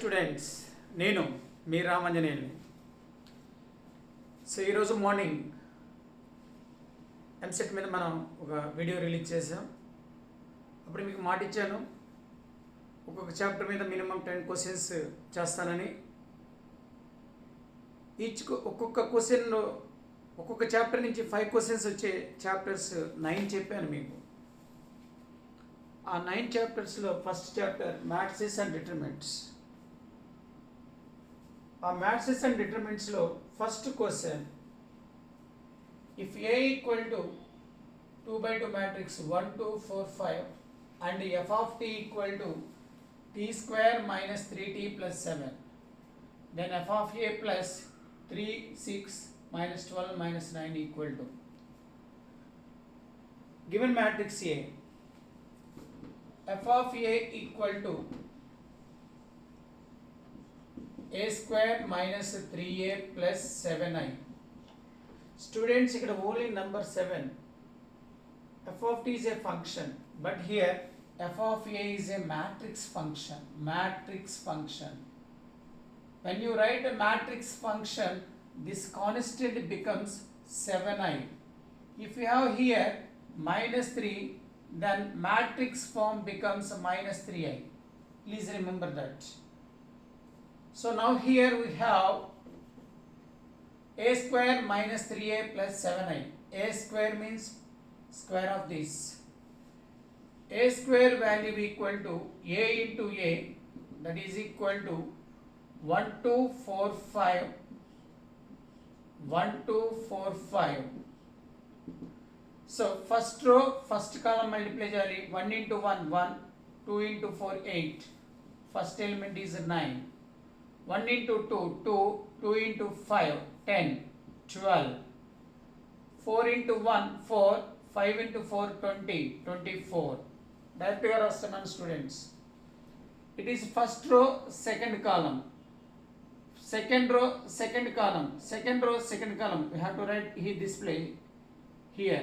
Students, నేను మీ రామంజనేయుని. So ఈరోజు morning EAMCET మీద మనం ఒక వీడియో రిలీజ్ చేసాం. అప్పుడు మీకు మాట ఇచ్చాను, ఒక్కొక్క చాప్టర్ మీద మినిమం 10 క్వశ్చన్స్ చేస్తానని. ఒక్కొక్క క్వశ్చన్ ఒక్కొక్క చాప్టర్ నుంచి 5 క్వశ్చన్స్ వచ్చే చాప్టర్స్ 9 చెప్పాను మీకు. ఆ 9 చాప్టర్స్లో first chapter matrices and determinants. ఆ మ్యాట్రిసెస్ అండ్ డిటర్మినెంట్స్లో first question, if A equal to 2/2 matrix 1 2 4 5 and f of t equal to t square minus 3t plus 7, then f of a plus 3 6 minus 12 minus 9 equal to, given matrix A, f of a equal to a square minus 3a plus 7i. Students, ikkada only number 7. F of t is a function, but here f of a is a matrix function. Matrix function. When you write a matrix function, this constant becomes 7i. If you have here minus 3, then matrix form becomes minus 3i. Please remember that. So now here we have a square minus 3a plus 7i. A square means square of this. A square value equal to a into a, that is equal to 1 2 4 5 1 2 4 5. So first row first column multiply cheyali. 1 into 1 1, 2 into 4 8, first element is 9. 1 into 2 2, 2 into 5 10 12, 4 into 1 4, 5 into 4 20 24. Direct గా రాస్తున్నాను students. It is first row second column, second row second column, second row second column. We have to write here, display here.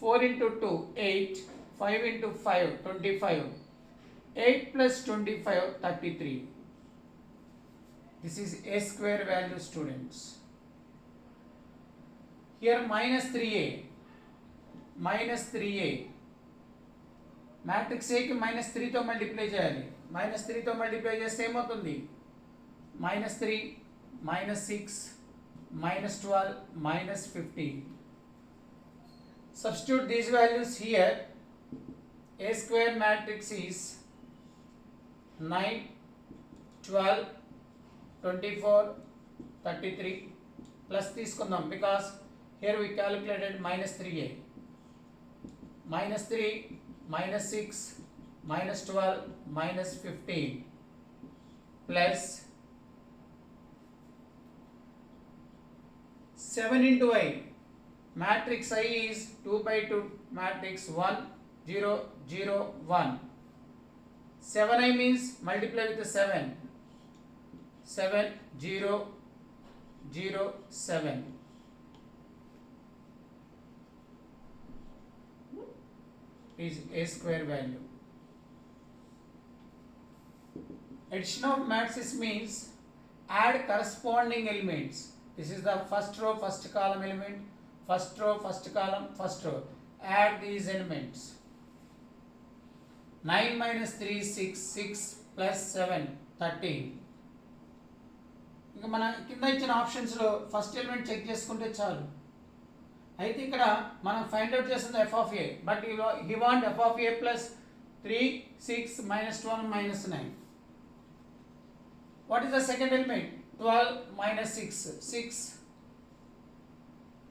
4 into 2 8, 5 into 5 25, 8 plus 25 33. This is a square value, students. Here minus 3a, minus 3a. Matrix A కి minus 3 తో multiply చేయాలి. minus 3 తో multiply చేస్తే ఏమవుతుంది? minus 3, minus 6, minus 12, minus 15. Substitute these values here. A square matrix is 9, 12, 24, 33. Plus తీసుకుందాం because here we calculated minus 3a. minus 3, minus 6, minus 12, minus 15 plus 7 into I. Matrix I is 2/2 matrix 1 0 0 1. 7i means multiply with the 7. 7 0 0 7. Is a square value. Addition of matrices means add corresponding elements. This is the first row first column element, first row first column first row. Add these elements. 9 minus 3 6, 6 plus 7 13. ఇంకా మన కింద ఇచ్చిన ఆప్షన్స్లో first element check చేసుకుంటే చాలు. అయితే ఇక్కడ మనం ఫైండ్ అవుట్ చేస్తుంది F of A, but he want F of A plus 3 6 minus 12 minus 9. What is the second element? 12 minus 6 6,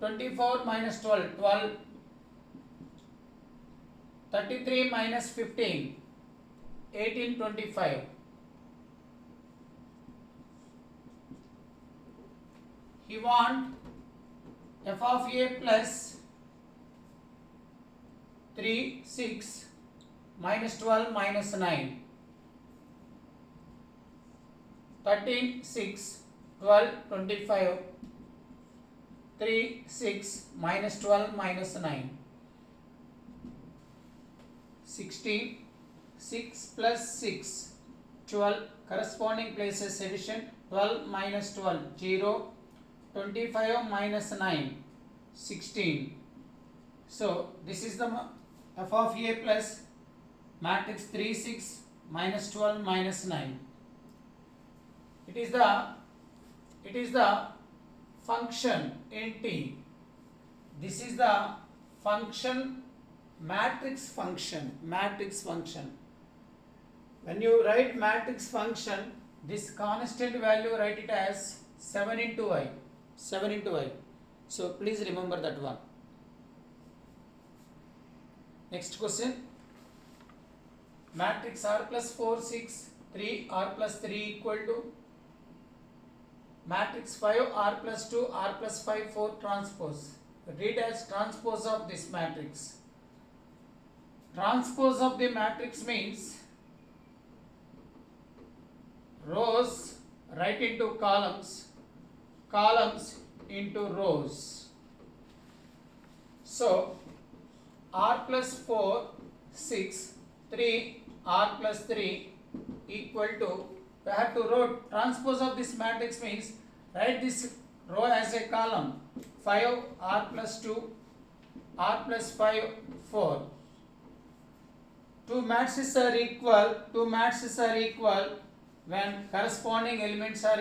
24 minus 12 12, 33 minus 15 18 25. He want f of a plus 3 6 minus 12 minus 9, 13 6 12 25, 3 6 minus 12 minus 9, 16 6 plus 6 12, corresponding places addition, 12 minus 12, 0, 25 minus 9, 16. So this is the f of a plus matrix 3, 6 minus 12 minus 9. It is the function in T. This is the function, matrix function. When you write matrix function, this constant value write it as 7 into I. So please remember that one. Next question. Matrix R plus 4, 6, 3, R plus 3 equal to matrix 5, R plus 2, R plus 5, 4 transpose. Read as transpose of this matrix. Transpose of the matrix means rows right into columns, columns into rows. So R plus 4, 6, 3, R plus 3 equal to, we have to write transpose of this matrix means write this row as a column, 5, R plus 2, R plus 5, 4. Two matrices are equal when corresponding elements are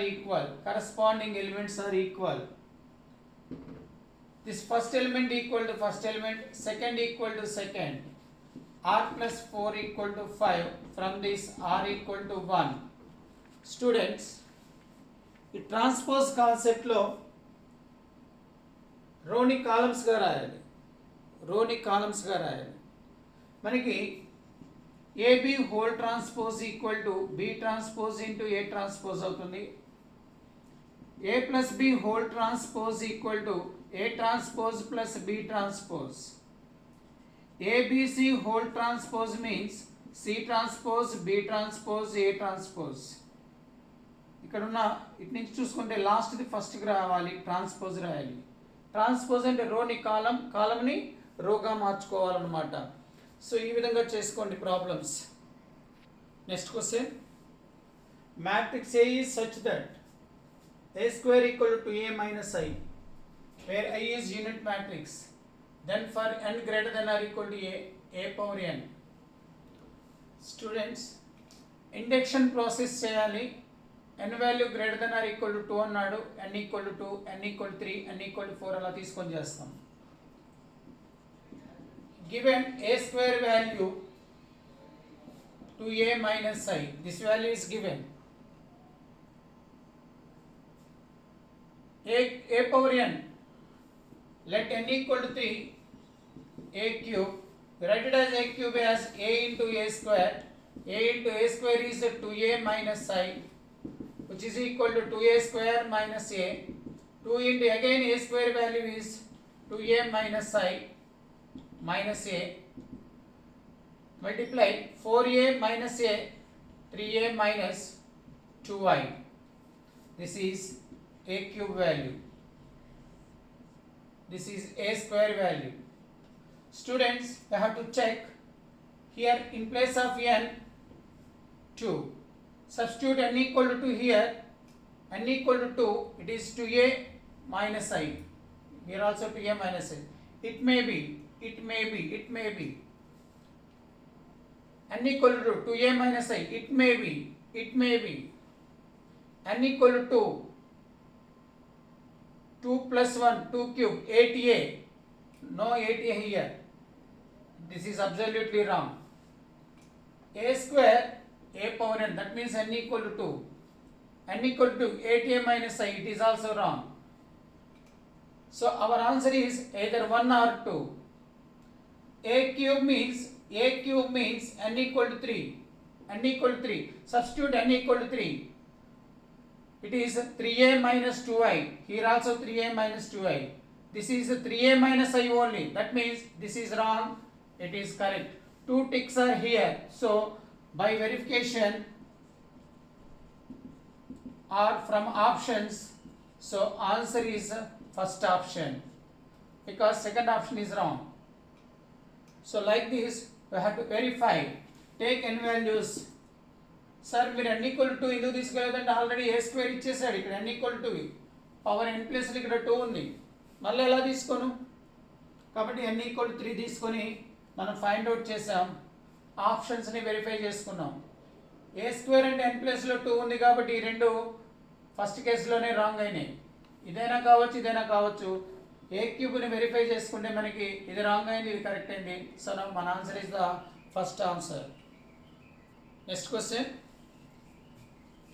equal. This first element equal to first element, second equal to second. R plus 4 equal to 5. From this R equal to 1. Students, the transpose concept lo row ni columns ga rayali. Manaki AB whole transpose equal to B transpose into A transpose avutundi. A plus B whole transpose equal to A transpose plus B transpose. ABC whole transpose means C transpose, B transpose, A transpose. ఇక్కడ ఉన్న ఇటు నుంచి చూసుకుంటే last the first కి రావాలి, transpose రాయాలి. Transpose అంటే రోని కాలంని రోగా మార్చుకోవాలన్నమాట. So ఈ విధంగా చేసుకోండి problems. Next question. Matrix A is such that A square equal to A minus I, where I is unit matrix. Then for n greater than or equal to A power n. Students, induction process చేయాలి. n value greater than or equal to 2 అన్నాడు, n equal to 2, n equal to 3, n equal to 4 అలా తీసుకొని చేస్తాం. Given A square value to A minus I, this value is given. A power n, let n equal to 3, A cube, write it as A cube as A into A square. A into A square is 2A minus I, which is equal to 2A square minus A. 2 into again A square value is 2A minus I minus A. Multiply 4A minus A, 3A minus 2I. This is A cube value. This is A square value. Students, you have to check here in place of n 2. Substitute n equal to 2 here. N equal to 2, it is 2A minus I. Here also 2A minus I. It may be. N equal to 2A minus I. It may be. N equal to 2. 2 plus 1, 2 cube, 8A. No 8A here. This is absolutely wrong. A square, A power n, that means n equal to 2. N equal to 8A minus I, it is also wrong. So our answer is either 1 or 2. A cube means n equal to 3. Substitute n equal to 3. It is 3A minus 2I. Here also 3A minus 2I. This is 3A minus I only. That means this is wrong. It is correct. 2 ticks are here. So by verification or from options, so answer is first option because second option is wrong. So like this we have to verify. Take n values. Sir మీరు n equal to ఎందుకు తీసుకోలేదంటే already ఏ square ఇచ్చేసాడు. ఇక్కడ n equal to power n plus ఇక్కడ 2 ఉంది, మళ్ళీ ఎలా తీసుకోను? కాబట్టి n ఈక్వల్ టు 3 తీసుకొని మనం ఫైండ్ అవుట్ చేసాం, ఆప్షన్స్ని వెరిఫై చేసుకున్నాం. ఏ స్క్వేర్ అంటే n ప్లస్లో 2 ఉంది కాబట్టి ఈ రెండు ఫస్ట్ కేసులోనే రాంగ్ అయినాయి. ఇదైనా కావచ్చు, ఇదైనా కావచ్చు. ఏ క్యూబ్ని వెరిఫై చేసుకుంటే మనకి ఇది రాంగ్ అయింది, ఇది కరెక్ట్ అయింది. సో నా మన answer is the first answer. Next question,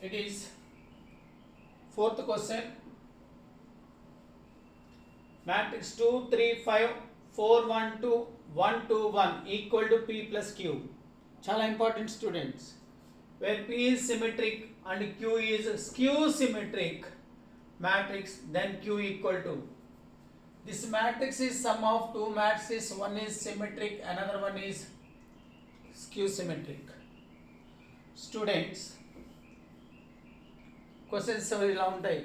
it is fourth question. Matrix 2 3 5 4 1 2 1 2 1 equal to p plus q. Chala important students. Where p is symmetric and q is skew symmetric matrix, then q equal to. This matrix is sum of two matrices. One is symmetric, another one is skew symmetric. Students, questions ఇలా ఉంటాయి.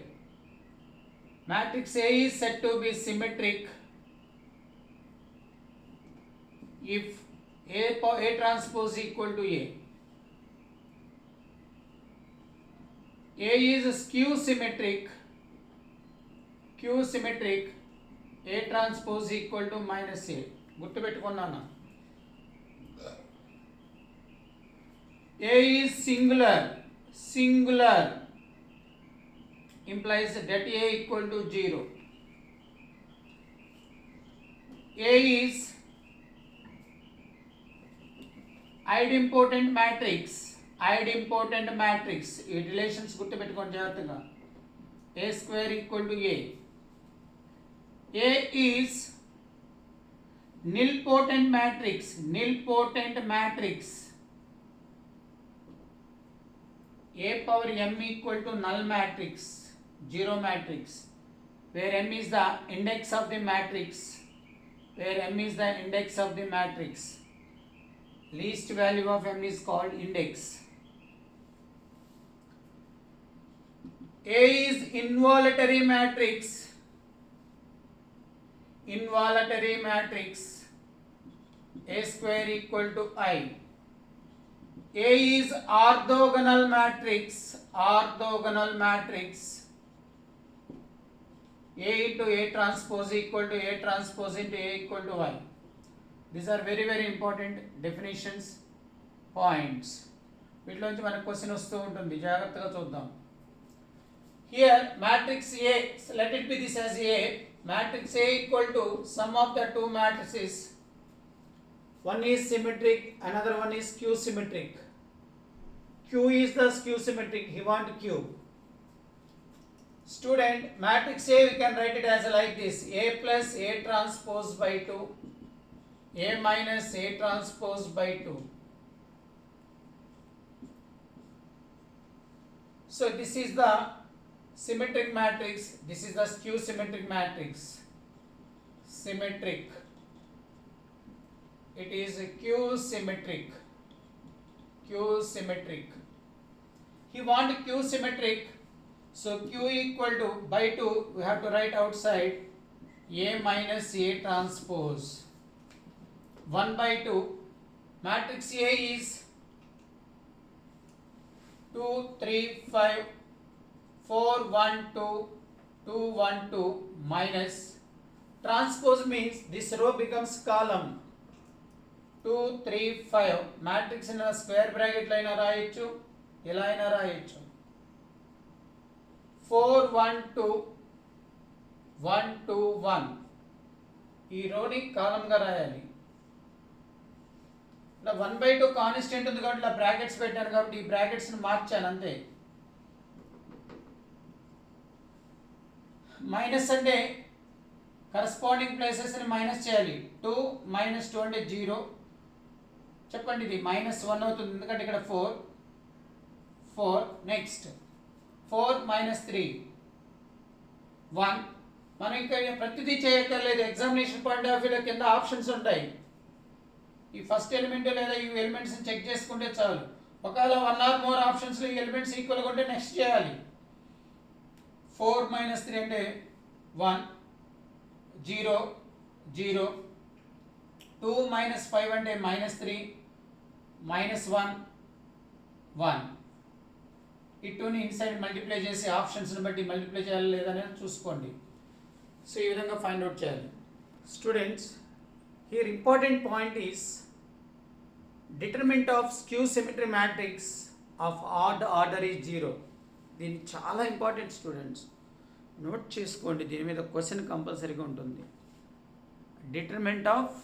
Matrix A is said to be symmetric if A transpose equal to A. A is skew symmetric, Q symmetric, A transpose equal to minus A. గుర్తు పెట్టుకున్నాను. A is singular implies that A equal to 0. A is idempotent matrix. ఈ relations గుర్తుపెట్టుకోండి జాగ్రత్తగా. A square equal to A. A is nilpotent matrix. A power m equal to null matrix, zero matrix, where m is the index of the matrix, least value of m is called index. A is involuntary matrix, A square equal to I. A is orthogonal matrix, A into A transpose equal to A transpose into A equal to Y. These are very very important definitions, points. వీటిలోంచి మనకు question వస్తూ ఉంటుంది, జాగ్రత్తగా చూద్దాం. Here matrix A, let it be this as A. Matrix A equal to sum of the two matrices. One is symmetric, another one is skew symmetric. Q is the skew symmetric, he want Q. Student, matrix A we can write it as like this: A plus A transpose by 2, A minus A transpose by 2. So this is the symmetric matrix, this is the skew symmetric matrix. Symmetric, it is Q symmetric. He want Q symmetric, so Q equal to by 2 we have to write outside A minus A transpose 1 by 2. Matrix A is 2 3 5 4 1 2 2 1 2 minus transpose means this row becomes column. 2 3 5 matrix ని square bracket లో అయినా రాయొచ్చు, ఇలా అయినా రాయొచ్చు. 4 1 2 1 2 1 ఈ రోని column గా రాయాలి. ఇలా 1/2 కాన్స్టెంట్ ఉంది కాబట్టి ఇలా బ్రాకెట్స్ పెట్టాను కాబట్టి ఈ బ్రాకెట్స్ ని మార్చాను అంతే. మైనస్ అంటే కరస్పాండింగ్ ప్లేసెస్ ని మైనస్ చేయాలి. 2 - 2 అంటే 0. చెప్పండి, ఇది -1 అవుతుంది ఎందుకంటే ఇక్కడ 4. నెక్స్ట్ 4 - 3 1. మనం ఇంకా ప్రతిదీ చేయక్కర్లేదు. ఎగ్జామినేషన్ పాయింట్ ఆఫ్ వ్యూలో కింద ఆప్షన్స్ ఉంటాయి. ఈ ఫస్ట్ ఎలిమెంట్ లేదా ఈ ఎలిమెంట్స్ చెక్ చేసుకుంటే చాలు. ఒకవేళ 1 ఆర్ మోర్ ఆప్షన్స్ లో ఈ ఎలిమెంట్స్ ఈక్వల్గా ఉంటే నెక్స్ట్ చేయాలి. 4 - 3 అంటే 1 0 0. 2 - 5 అంటే -3 -1 1. ఈ టూని ఇన్సైడ్ మల్టిప్లై చేసి ఆప్షన్స్ని బట్టి మల్టిప్లై చేయాలి లేదనేది చూసుకోండి. సో ఈ విధంగా ఫైండ్ అవుట్ చేయాలి. Students, here important point is determinant of skew symmetry matrix of odd order is 0. దీన్ని చాలా ఇంపార్టెంట్ స్టూడెంట్స్, నోట్ చేసుకోండి. దీని మీద క్వశ్చన్ కంపల్సరీగా ఉంటుంది. Determinant of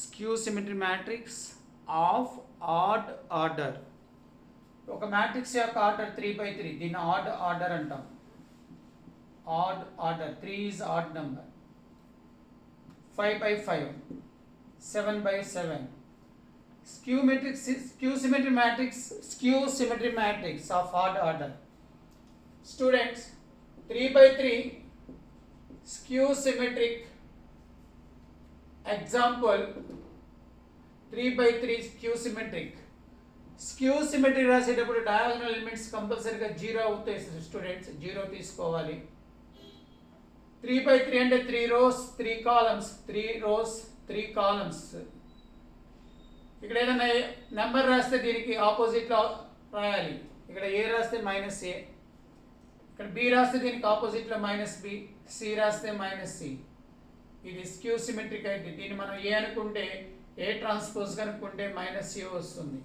skew symmetry matrix of odd order. ఒక మ్యాట్రిక్స్ యొక్క ఆర్డర్ 3/3, దీన్ని ఆడ్ ఆర్డర్ అంటాం. Odd order, 3 is odd number. 5/5, 7/7. Skew symmetry matrix of odd order. Students, 3/3 skew symmetric. Example, 3/3 skew symmetric. Skew symmetry రాసేటప్పుడు diagonal elements కంపల్సరీగా 0 అవుతాయి students. 0 తీసుకోవాలి. 3/3 అంటే 3 rows 3 columns, 3 rows 3 columns. ఇక్కడ ఏదైనా నెంబర్ రాస్తే దీనికి ఆపోజిట్లో రాయాలి. ఇక్కడ ఏ రాస్తే -a, ఇక్కడ b రాస్తే దీనికి ఆపోజిట్లో -b, c రాస్తే -c. ఇది స్క్యూ సిమెట్రిక్ అయితే దీన్ని మనం ఏ అనుకుంటే ఏ ట్రాన్స్పోజ్ కనుక్కుంటే -a వస్తుంది.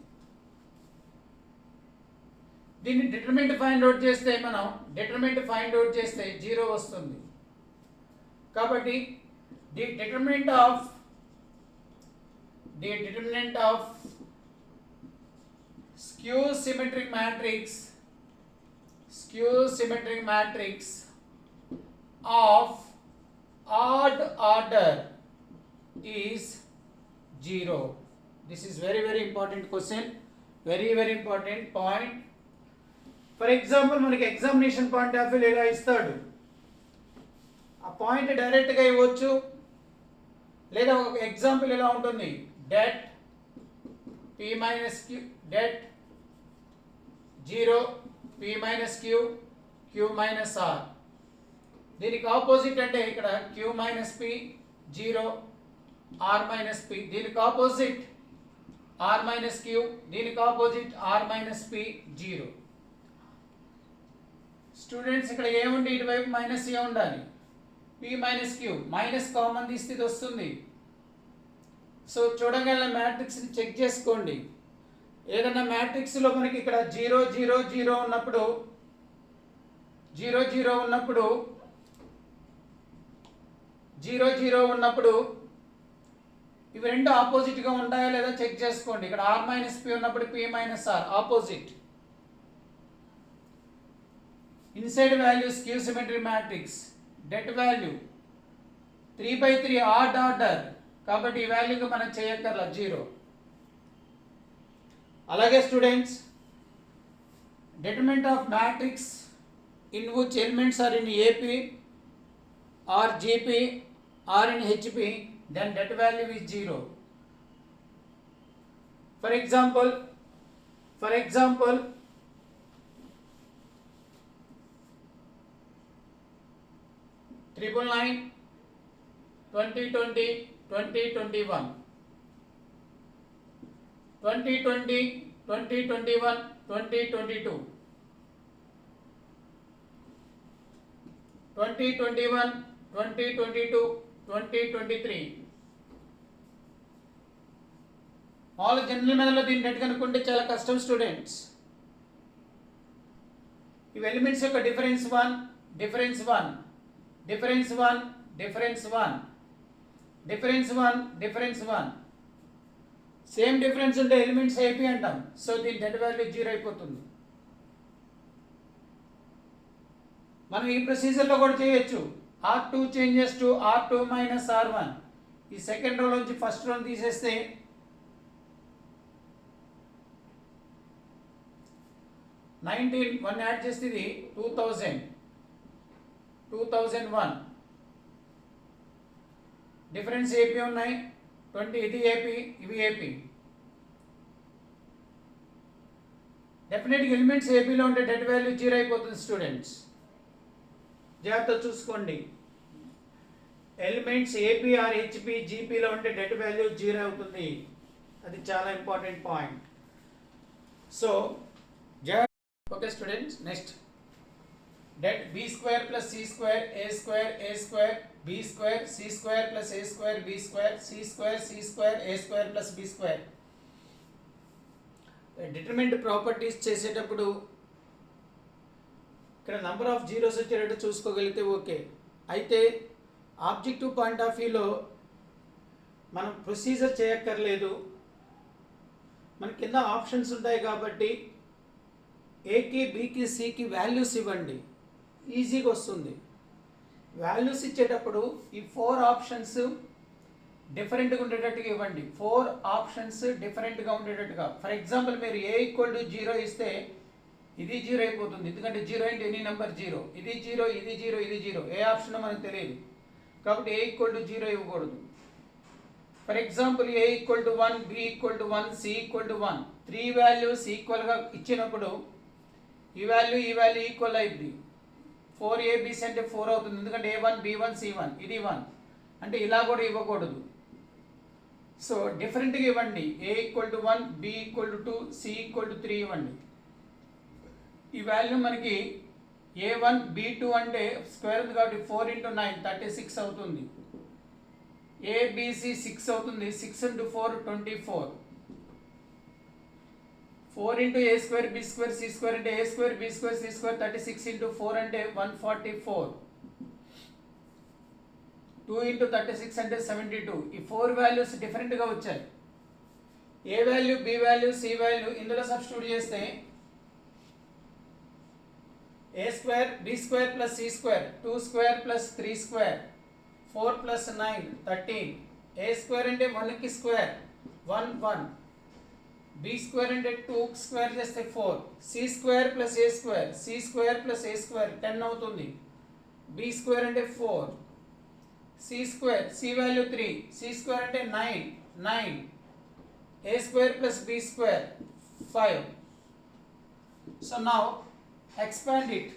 దీన్ని డిటర్మినెంట్ ఫైండ్ అవుట్ చేస్తే 0 వస్తుంది. కాబట్టి the determinant of skew symmetric matrix of odd order is 0. This is very important question, very important point. For example, మనకి ఎగ్జామినేషన్ పాయింట్ ఆఫ్ వ్యూ ఇలా ఇస్తాడు. ఆ పాయింట్ డైరెక్ట్గా ఇవ్వచ్చు, లేదా ఒక ఎగ్జాంపుల్ ఇలా ఉంటుంది. det p minus q, det 0 p minus q, q minus r. దీనికి ఆపోజిట్ అంటే ఇక్కడ q minus p 0, r minus p. దీనికి ఆపోజిట్ r minus q, దీనికి opposite r minus p 0. Students, ఇక్కడ ఏముంది? ఇటువైపు మైనస్ ఏ ఉండాలి. p minus q, minus common తీస్తే ఇది వస్తుంది. సో చూడగల మ్యాట్రిక్స్ని చెక్ చేసుకోండి. ఏదన్నా మ్యాట్రిక్స్లో మనకి ఇక్కడ 0 0 0 ఉన్నప్పుడు 0 0 ఉన్నప్పుడు 0 0 ఉన్నప్పుడు ఇవి రెండు ఆపోజిట్గా ఉంటాయా లేదా చెక్ చేసుకోండి. ఇక్కడ r మైనస్ p ఉన్నప్పుడు p minus r opposite. Inside value skew symmetry matrix, det value 3/3 odd order, కాబట్టి ఈ వాల్యూకి మనం చేయక్కర్లా 0. అలాగే students, determinant of matrix in which elements are in AP or GP or in HP, then det value is 0. For example 999, 2020, 2021, 2020, 2021, 2022, 2021, 2022, 2023. All general మెథడ్లో దీన్ని debt కనుక్కుంటే చాలా కష్టం స్టూడెంట్స్. ఇవి ఎలిమెంట్స్ యొక్క difference 1, difference 1, difference 1, difference 1, difference 1, difference 1. Same difference ఉంటే elements AP అంటాం. So దీని డెట్ వాల్యూ 0 అయిపోతుంది. మనం ఈ ప్రొసీజర్లో కూడా చేయొచ్చు. R2 changes to R2 minus R1. ఈ సెకండ్ రో నుంచి ఫస్ట్ రో తీసేస్తే 19 1 యాడ్ చేస్తే ఇది 2001. డిఫరెన్స్ ఏపీ ఉన్నాయి 20, ఇది ఏపీ, ఇవి ఏపీ. డెఫినెట్గా ఎలిమెంట్స్ ఏపీలో ఉంటే డెట్ వాల్యూ 0 అయిపోతుంది స్టూడెంట్స్. జాగ్రత్త చూసుకోండి. ఎలిమెంట్స్ ఏపీ ఆర్ హెచ్పి జీపీలో ఉంటే డెట్ వాల్యూ 0 అవుతుంది. అది చాలా important point. So Okay students, next that b square plus c square a square b square c square plus a square b square c square a square plus b square. Determinant properties చేసేటప్పుడు ఇక్కడ number of zeros వచ్చేటట్టు చూసుకోగలిగితే okay. అయితే objective point of వ్యూలో మనం procedure చేయక్కర్లేదు. మన కింద options ఉంటాయి కాబట్టి ఏకి బికి సికి వాల్యూస్ ఇవ్వండి, ఈజీగా వస్తుంది. వాల్యూస్ ఇచ్చేటప్పుడు ఈ 4 ఆప్షన్స్ డిఫరెంట్గా ఉండేటట్టుగా ఇవ్వండి. 4 ఆప్షన్స్ డిఫరెంట్గా ఉండేటట్టుగా. ఫర్ ఎగ్జాంపుల్ మీరు ఏ ఈక్వల్ టు 0 ఇస్తే ఇది 0 అయిపోతుంది, ఎందుకంటే 0 అంటే ఎనీ నెంబర్ 0. ఇది 0, ఇది 0, ఇది 0. ఏ ఆప్షన్ మనకు తెలియదు కాబట్టి ఏ ఈక్వల్ టు 0 ఇవ్వకూడదు. For example A equal to 1, B equal to 1, C equal to 1. 3 values ఈక్వల్గా ఇచ్చినప్పుడు ఈ వాల్యూ ఈక్వల్ అయింది. 4abc అంటే 4 అవుతుంది, ఎందుకంటే a1 b1 c1 ఇది 1. అంటే ఇలా కూడా ఇవ్వకూడదు. సో డిఫరెంట్గా ఇవ్వండి. a equal to 1, b equal to 2, c equal to 3 ఇవ్వండి. ఈ వాల్యూ మనకి a1 b2 అంటే స్క్వేర్ ఉంది కాబట్టి 4 × 9 36 అవుతుంది. abc 6 అవుతుంది, 6 × 4 24. 4 × a square b square c square అంటే a square b square c square 36 × 4 అంటే 144. 2 × 36 అంటే 72. ఈ 4 వాల్యూస్ డిఫరెంట్గా వచ్చాయి. A value b value c value ఇందులో సబ్స్టిట్యూట్ చేస్తే a square b square plus c square 2 square plus 3 square 4 plus 9 13. a square అంటే 1 కి స్క్వేర్ 1 1. b square అంటే 2 స్క్వేర్ చేస్తే 4. c square plus a square c square plus a square 10 అవుతుంది. b square అంటే 4. c square c value 3, c square అంటే 9 9. a square plus b square 5. so now expand it.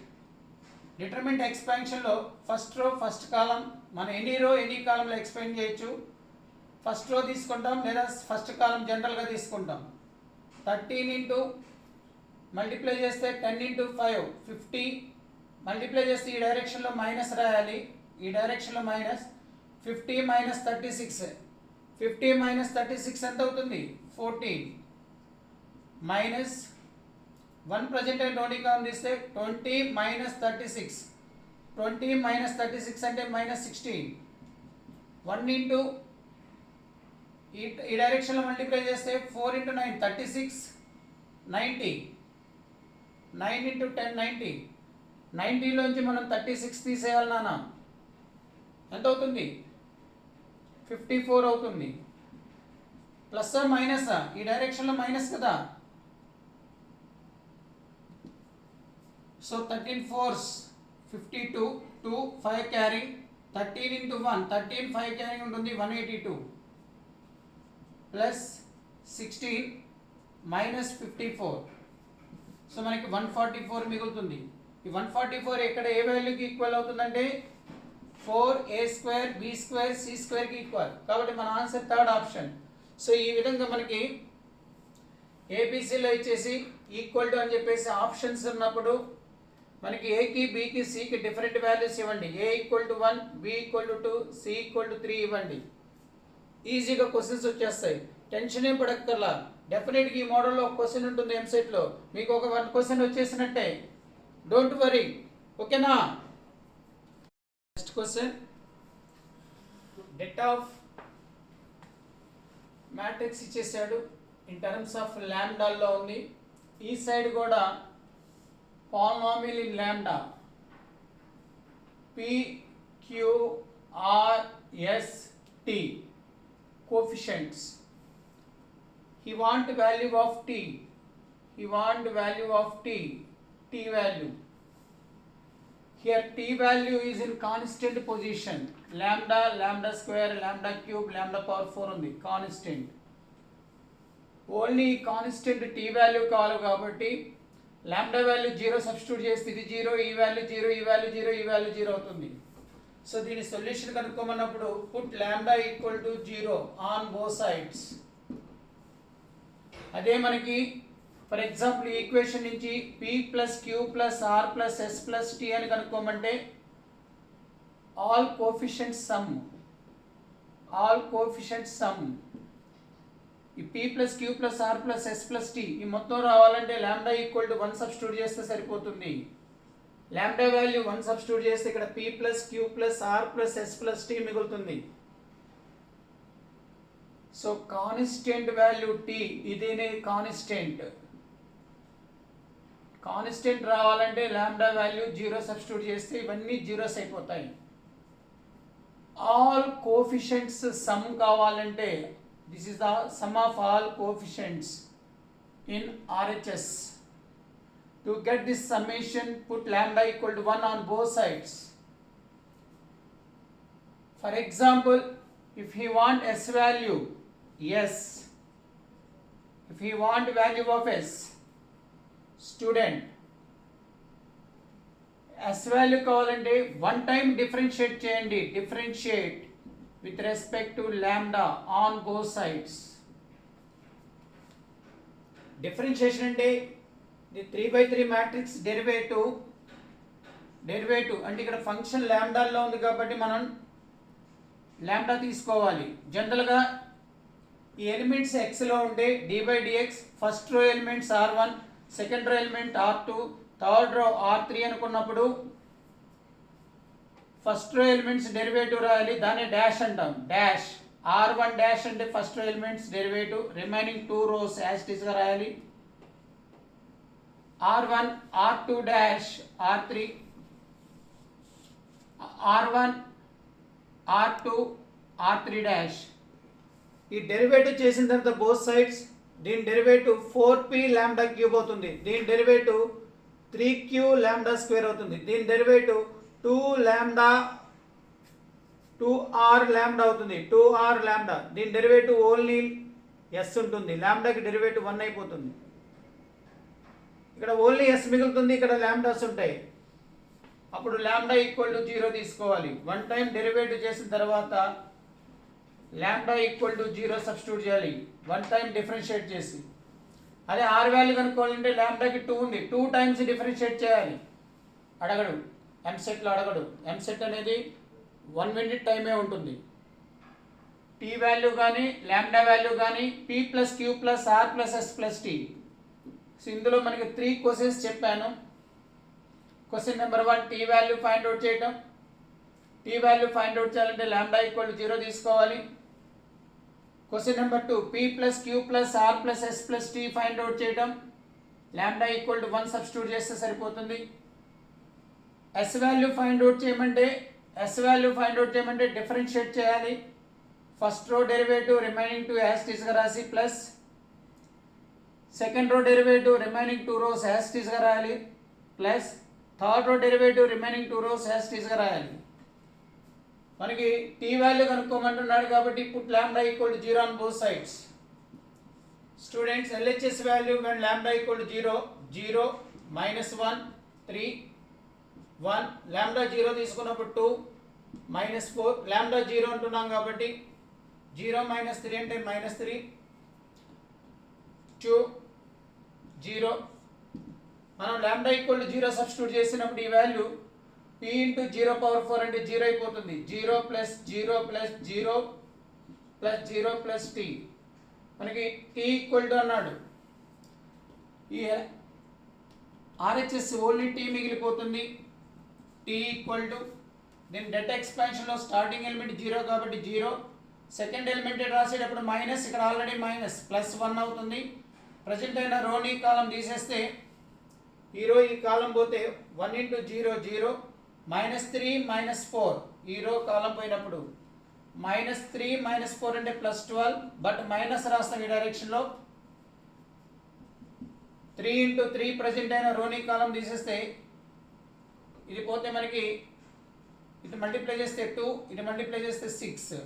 Determinant ఎక్స్పాన్షన్లో first row first column మనం any రో any కాలంలో expand చేయొచ్చు. First row తీసుకుంటాం లేదా ఫస్ట్ కాలం జనరల్గా తీసుకుంటాం. 13 మల్టిప్లై చేస్తే 10 × 5 50. మల్టిప్లై చేస్తే ఈ డైరెక్షన్లో మైనస్ రాయాలి, ఈ డైరెక్షన్లో మైనస్. 50 - 36. 50 - 36 ఎంత అవుతుంది? 14. మైనస్ 1 ప్రజెంట్ అండ్ ఓన్లీ కాలం తీస్తే 20 - 36. 20 - 36 అంటే -16. 1 × ఈ డైరెక్షన్లో మల్టిప్లై చేస్తే 4 × 9 36 90. 9 × 10 90. 90లోంచి మనం 36 తీసేయాలి నాన్న. ఎంత అవుతుంది? 54 అవుతుంది. Plus minus? ఈ డైరెక్షన్లో మైనస్ కదా. So 13 4s 52. 2 5 క్యారీ. 13 × 1 13 5 క్యారీ ఉంటుంది 182. ప్లస్ 16 - 54. సో మనకి 144 మిగులుతుంది. ఈ 144 ఎక్కడ ఏ వాల్యూకి ఈక్వల్ అవుతుందంటే 4a square b square c square కి ఈక్వల్. కాబట్టి మన ఆన్సర్ థర్డ్ ఆప్షన్. సో ఈ విధంగా మనకి ఏబిసిలో ఇచ్చేసి ఈక్వల్ టు అని చెప్పేసి ఆప్షన్స్ ఉన్నప్పుడు మనకి ఏకి బికి సికి డిఫరెంట్ వాల్యూస్ ఇవ్వండి. A equal to 1, B equal to 2, c equal to 3 ఇవ్వండి. ఈజీగా క్వశ్చన్స్ వచ్చేస్తాయి, టెన్షన్ ఏం పడక్కర్లా. డెఫినెట్గా ఈ మోడల్లో ఒక క్వశ్చన్ ఉంటుంది ఎంసెట్లో, మీకు ఒక 1 క్వశ్చన్ వచ్చేసినట్టే, డోంట్ వరీ. ఓకేనా? Next question, det of matrix ఇచ్చేసాడు, ఇన్ టర్మ్స్ ఆఫ్ ల్యాండాల్లో ఉంది. ఈ సైడ్ కూడా polynomial in lambda p q r s t coefficients. He want value of t. He want value of t. T value. Here t value is in constant position. Lambda, lambda square, lambda cube, lambda power 4 ఉంది constant. Only constant t value కావాలి కాబట్టి lambda value 0 substitute చేస్తే ఇది 0, ఈ value 0, ఈ value 0, ఈ value 0 అవుతుంది. So దీని సొల్యూషన్ కనుక్కోమన్నప్పుడు put lambda equal to 0 on both sides. అదే మనకి ఫర్ ఎగ్జాంపుల్ ఈ ఈక్వేషన్ నుంచి p plus queue plus are plus yes plus t అని కనుక్కోమంటే ఆల్ కోఫిషియంట్స్ సమ్ ఈ p plus queue plus are plus yes plus t ఈ మొత్తం రావాలంటే లాంబ్డా ఈక్వల్ టు 1 సబ్స్టిట్యూట్ చేస్తే సరిపోతుంది. లాంబ్డా వాల్యూ 1 సబ్స్టిట్యూట్ చేస్తే ఇక్కడ p plus queue plus are plus yes plus t మిగులుతుంది. సో కాన్స్టెంట్ వాల్యూ t ఇదేనే కాన్స్టెంట్ రావాలంటే లాంబ్డా వాల్యూ 0 సబ్స్టిట్యూట్ చేస్తే ఇవన్నీ జీరోస్ అయిపోతాయి. ఆల్ కోఫిషియంట్స్ సమ్ కావాలంటే this is the sum of all coefficients in RHS. To get this summation, put lambda equal to 1 on both sides. For example, if he want S value, yes. If he want value of S, student, S value కావాలంటే 1 time differentiate చేయండి. Differentiate with respect to lambda on both sides. Differentiation అంటే the 3/3 matrix derivative అంటే ఇక్కడ function లాంబ్డాలో ఉంది కాబట్టి మనం lambda తీసుకోవాలి. జనరల్గా ఈ ఎలిమెంట్స్ ఎక్స్లో ఉంటే d/dx first row elements r1, second row element r2, third row r3 అనుకున్నప్పుడు ఫస్ట్ రో ఎలిమెంట్స్ డెరివేటివ్ రాయాలి, దాన్ని డాష్ అంటాం. డాష్ r1 డాష్ అంటే first row elements derivative, remaining 2 rose as it is గా రాయాలి. r1 r2 dash r3 r1 r2 r3 dash. ఈ derivative చేసిన తర్వాత బోత్ సైడ్స్ దీని డెరివేటివ్ 4p లాంబ్డా క్యూబ్ అవుతుంది, దీని డెరివేటివ్ 3q లాంబ్డా స్క్వేర్ అవుతుంది, దీని డెరివేటివ్ 2r లాంబ్డా అవుతుంది, 2r లాంబ్డా. దీని డెరివేటివ్ ఓన్లీ s ఉంటుంది, లాంబ్డాకి డెరివేటివ్ 1 అయిపోతుంది. ఇక్కడ ఓన్లీ s మిగులుతుంది, ఇక్కడ లాంబ్డాస్ ఉంటాయి. అప్పుడు లాంబ్డా ఈక్వల్ టు 0 తీసుకోవాలి. 1 టైం డెరివేటివ్ చేసిన తర్వాత లాంబ్డా ఈక్వల్ టు 0 సబ్స్టిట్యూట్ చేయాలి 1 టైం డిఫరెన్షియేట్ చేసి. అదే r వాల్యూ కనుక్కోవాలంటే లాంబ్డాకి 2 ఉంది, 2 టైమ్స్ డిఫరెన్షియేట్ చేయాలి. అడగడు ఎంసెట్లో అడగడు, ఎంసెట్ అనేది 1 మినిట్ టైమే ఉంటుంది. t వాల్యూ కానీ లాంబ్డా వాల్యూ కానీ p plus queue plus are plus yes plus T. So ఇందులో మనకి 3 క్వశ్చన్స్ చెప్పాను. Question number 1 t value find out చేయటం. t వాల్యూ ఫైండ్ అవుట్ చేయాలంటే లాంబ్డా ఈక్వల్ టు 0 తీసుకోవాలి. Question number 2 p plus queue plus are plus yes plus T find out చేయటం. Lambda equal to 1 substitute చేస్తే సరిపోతుంది. s value find out చేయమంటే differentiate చేయాలి. First row derivative remaining 2 as it is గా రాసి plus second row derivative remaining 2 rose as it is గా రాయాలి plus third row derivative remaining 2 rose as it is గా రాయాలి. మనకి t వాల్యూ కనుక్కోమంటున్నాడు కాబట్టి put lambda equal to 0 on both sides. Students LHS value when lambda equal to 0 0 -1 3 1 lambda 0 తీసుకున్నప్పుడు 2 -4 lambda 0 అంటున్నాం కాబట్టి 0 - 3 అంటే -3 2 0. మనం లాంబ్డా ఈక్వల్ టు 0 సబ్స్టిట్యూట్ చేసినప్పుడు ఈ వాల్యూ p ఇంటూ 0⁴ అంటే 0 అయిపోతుంది. 0 plus 0 plus 0 plus 0 plus t. మనకి t ఈక్వల్ టు అన్నాడు. ఈ RHS ఓన్లీ t మిగిలిపోతుంది. t ఈక్వల్ టు దీని డెట్ ఎక్స్పాన్షన్లో స్టార్టింగ్ ఎలిమెంట్ 0 కాబట్టి 0, సెకండ్ ఎలిమెంట్ రాసేటప్పుడు మైనస్, ఇక్కడ ఆల్రెడీ మైనస్ ప్లస్ 1 అవుతుంది. ప్రజెంట్ అయిన రోని కాలం తీసేస్తే ఈ రో ఈ కాలం పోతే 1 ఇంటూ 0 0 -3 -4 ఈ రో కాలం పోయినప్పుడు -3 -4 అంటే +12, బట్ మైనస్ రాస్తాం ఈ డైరెక్షన్లో. 3 ఇంటూ 3 ప్రజెంట్ అయిన రోని కాలం తీసేస్తే ఇది పోతే మనకి ఇటు మల్టిప్లై చేస్తే 2, ఇటు మల్టిప్లై చేస్తే 6,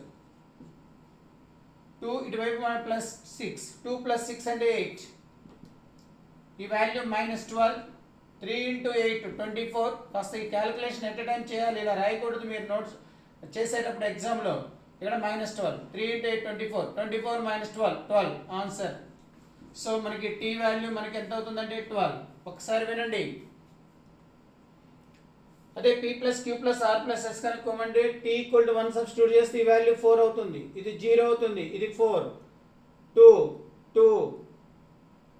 2 ఇటువైపు +6, 2 + 6 అంటే 8. ఈ వాల్యూ -12, 3 ఇంటూ 8 24. కాస్త ఈ క్యాలిక్యులేషన్ ఎట్ టైం చేయాలి, ఇలా రాయకూడదు మీరు నోట్స్ చేసేటప్పుడు ఎగ్జామ్లో. ఇక్కడ -12, 3 ఇంటూ 8 24, 24 - 12 12 ఆన్సర్. సో మనకి టీ వాల్యూ మనకి ఎంత అవుతుందంటే 12. ఒకసారి వినండి. అదే p plus queue plus are plus s కనుక్కోమంటే టీ ఈక్వల్ టు 1 సబ్స్టిట్యూట్ చేస్తే ఈ వాల్యూ 4 అవుతుంది, ఇది 0 అవుతుంది, ఇది 4, 2, 2,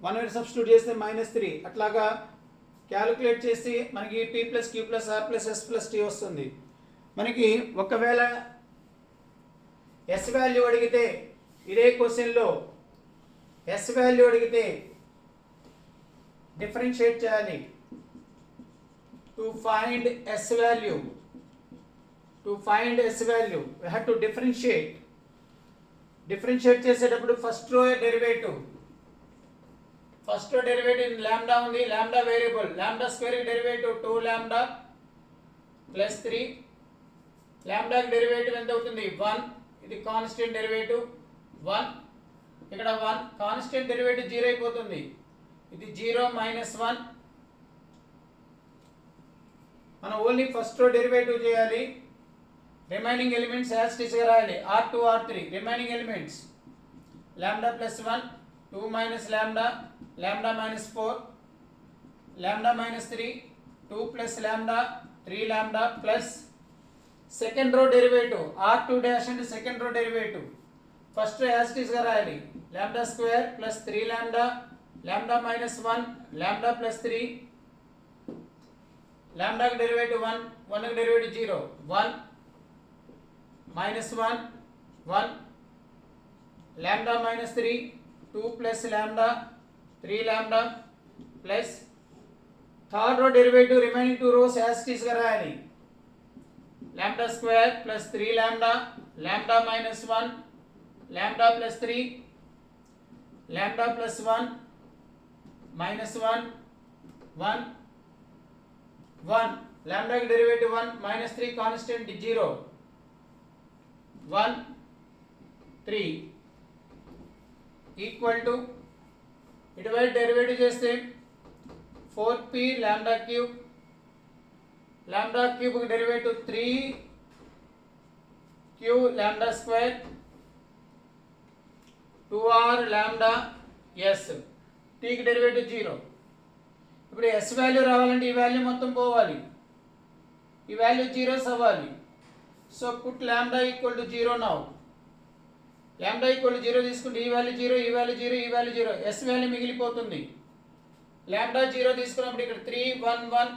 1 సబ్స్టిట్యూట్ చేస్తే -3. అట్లాగా క్యాలిక్యులేట్ చేసి మనకి p plus queue plus are plus yes plus T వస్తుంది. మనకి ఒకవేళ ఎస్ వాల్యూ అడిగితే ఇదే క్వశ్చన్లో ఎస్ వాల్యూ అడిగితే డిఫరెన్షియేట్ చేయాలి. To find s value, we have to differentiate చేసేటప్పుడు first row derivative in lambda ఉంది, లాంబ్డా వేరియబుల్, లాంబ్డా స్క్వేర్ కి డెరివేటివ్ 2 లాంబ్డా ప్లస్ 3, లాంబ్డాకి డెరివేటివ్ ఎంత అవుతుంది 1, ఇది కాన్స్టెంట్ డెరివేటివ్ 1, ఇక్కడ 1 కాన్స్టెంట్ డెరివేటివ్ 0 అయిపోతుంది, ఇది 0 -1. మనం ఓన్లీ ఫస్ట్ రో డెరివేటివ్ చేయాలి. Remaining elements as it is గా రాయాలి. r2 r3 remaining elements lambda plus 1, 2 minus lambda, lambda -4, lambda -3, 2 plus lambda, 3 lambda plus second row derivative r2 dash అంటే second row derivative first row as it is గా రాయాలి. Lambda square plus 3 lambda, lambda -1, lambda plus 3, lambda की derivative 1, 1 की derivative 0, 1 -1, 1, lambda -3, 2 plus lambda, 3 lambda plus third row derivative remaining two rows as it is करायani. Lambda square plus 3 lambda, lambda -1, lambda plus 3, lambda plus 1, -1, 1, 1, lambda की derivative 1, -3 constant 0, 1, 3 equal to ఇటువైపు derivative చేస్తే 4p lambda cube కి derivative 3q lambda square 2r lambda s, t కి derivative 0. ఇప్పుడు s value రావాలంటే ఈ value మొత్తం పోవాలి, ఈ వాల్యూ జీరోస్ అవ్వాలి. So put lambda equal to 0 now. Lambda equal to 0 తీసుకుంటే ఈ వాల్యూ 0, ఈ వాల్యూ 0, ఈ వాల్యూ 0, s వాల్యూ మిగిలిపోతుంది. లాంబ్డా 0 తీసుకున్నప్పుడు ఇక్కడ 3, 1, 1,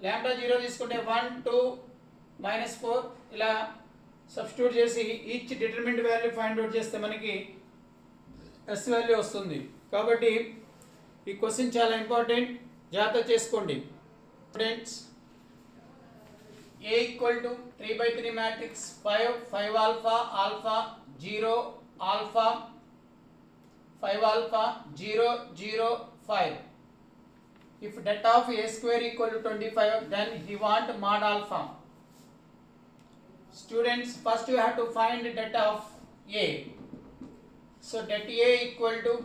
లాంబ్డా 0 తీసుకుంటే 1, 2, -4 ఇలా సబ్స్టిట్యూట్ చేసి each determinant value find out చేస్తే మనకి s వాల్యూ వస్తుంది. కాబట్టి ఈ క్వశ్చన్ చాలా ఇంపార్టెంట్, జాగ్రత్త చేసుకోండి students. A equal to 3/3 matrix 5, 5 alpha, alpha 0, alpha 5 alpha 0, 0, 5. If det of a square equal to 25, then he want mod alpha. Students, first you have to find det of a. So det a equal to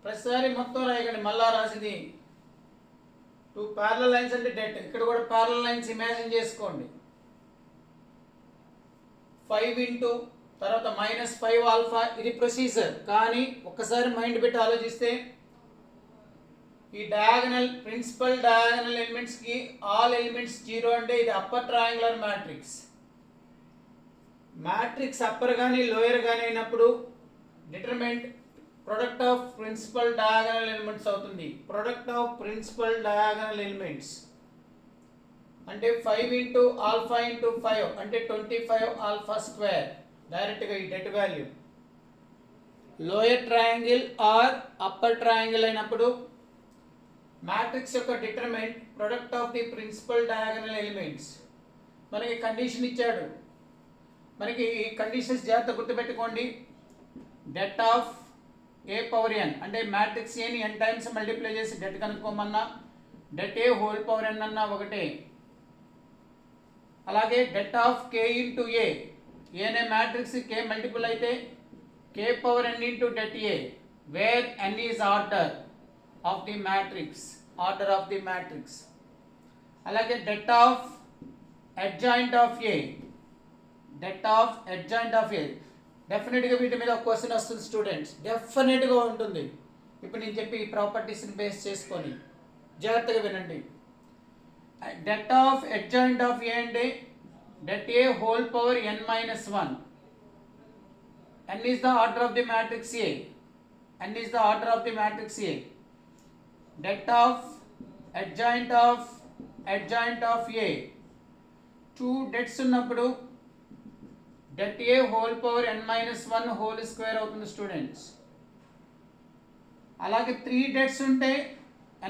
ప్రతిసారి మొత్తం రాయకండి, మళ్ళా రాసింది 2 parallel lines అంటే det. ఇక్కడ కూడా parallel lines imagine చేసుకోండి. 5 into తర్వాత -5 alpha, ఇది ప్రొసీజర్. కానీ ఒక్కసారి మైండ్ పెట్టి ఆలోచిస్తే ఈ డయాగనల్ ప్రిన్సిపల్ డయాగనల్ ఎలిమెంట్స్ కి ఆల్ ఎలిమెంట్స్ 0 అంటే ఇది upper triangular matrix. Matrix upper కానీ లోయర్ కానీ అయినప్పుడు determinant product of principal diagonal elements అవుతుంది. Product of principal diagonal elements అంటే 5 ఇంటూ ఆల్ఫా ఇంటూ 5 అంటే 25 ఆల్ఫా స్క్వేర్. డైరెక్ట్గా ఈ det value lower triangle or upper triangle అయినప్పుడు మ్యాట్రిక్స్ యొక్క determinant product of the principal diagonal elements. మనకి condition ఇచ్చాడు, మనకి ఈ కండిషన్స్ జాగ్రత్త గుర్తుపెట్టుకోండి. Det of A power n అంటే మ్యాట్రిక్స్ ఏని n టైమ్స్ మల్టిప్లై చేసి డెట్ కనుక్కోమన్నా det A whole power n అన్నా ఒకటే. అలాగే det of k into A, ఏనే మ్యాట్రిక్స్ k మల్టిపుల్ అయితే k power n into det A, where n is order of the matrix, order of the matrix. అలాగే det of adjoint of A, det of adjoint of A. డెఫినెట్గా వీటి మీద ఒక question వస్తుంది students, డెఫినెట్గా ఉంటుంది. ఇప్పుడు నేను చెప్పి ఈ ప్రాపర్టీస్ని బేస్ చేసుకొని జాగ్రత్తగా వినండి. డెట్ ఆఫ్ అడ్జాయింట్ ఆఫ్ ఏ అంటే debt A whole power n minus 1. n is the order of the matrix A. n is the order of the matrix A. Det of adjoint of A. Two debts ఉన్నప్పుడు det A whole power n minus 1 whole square అవుతుంది students. అలాగే 3 debts ఉంటే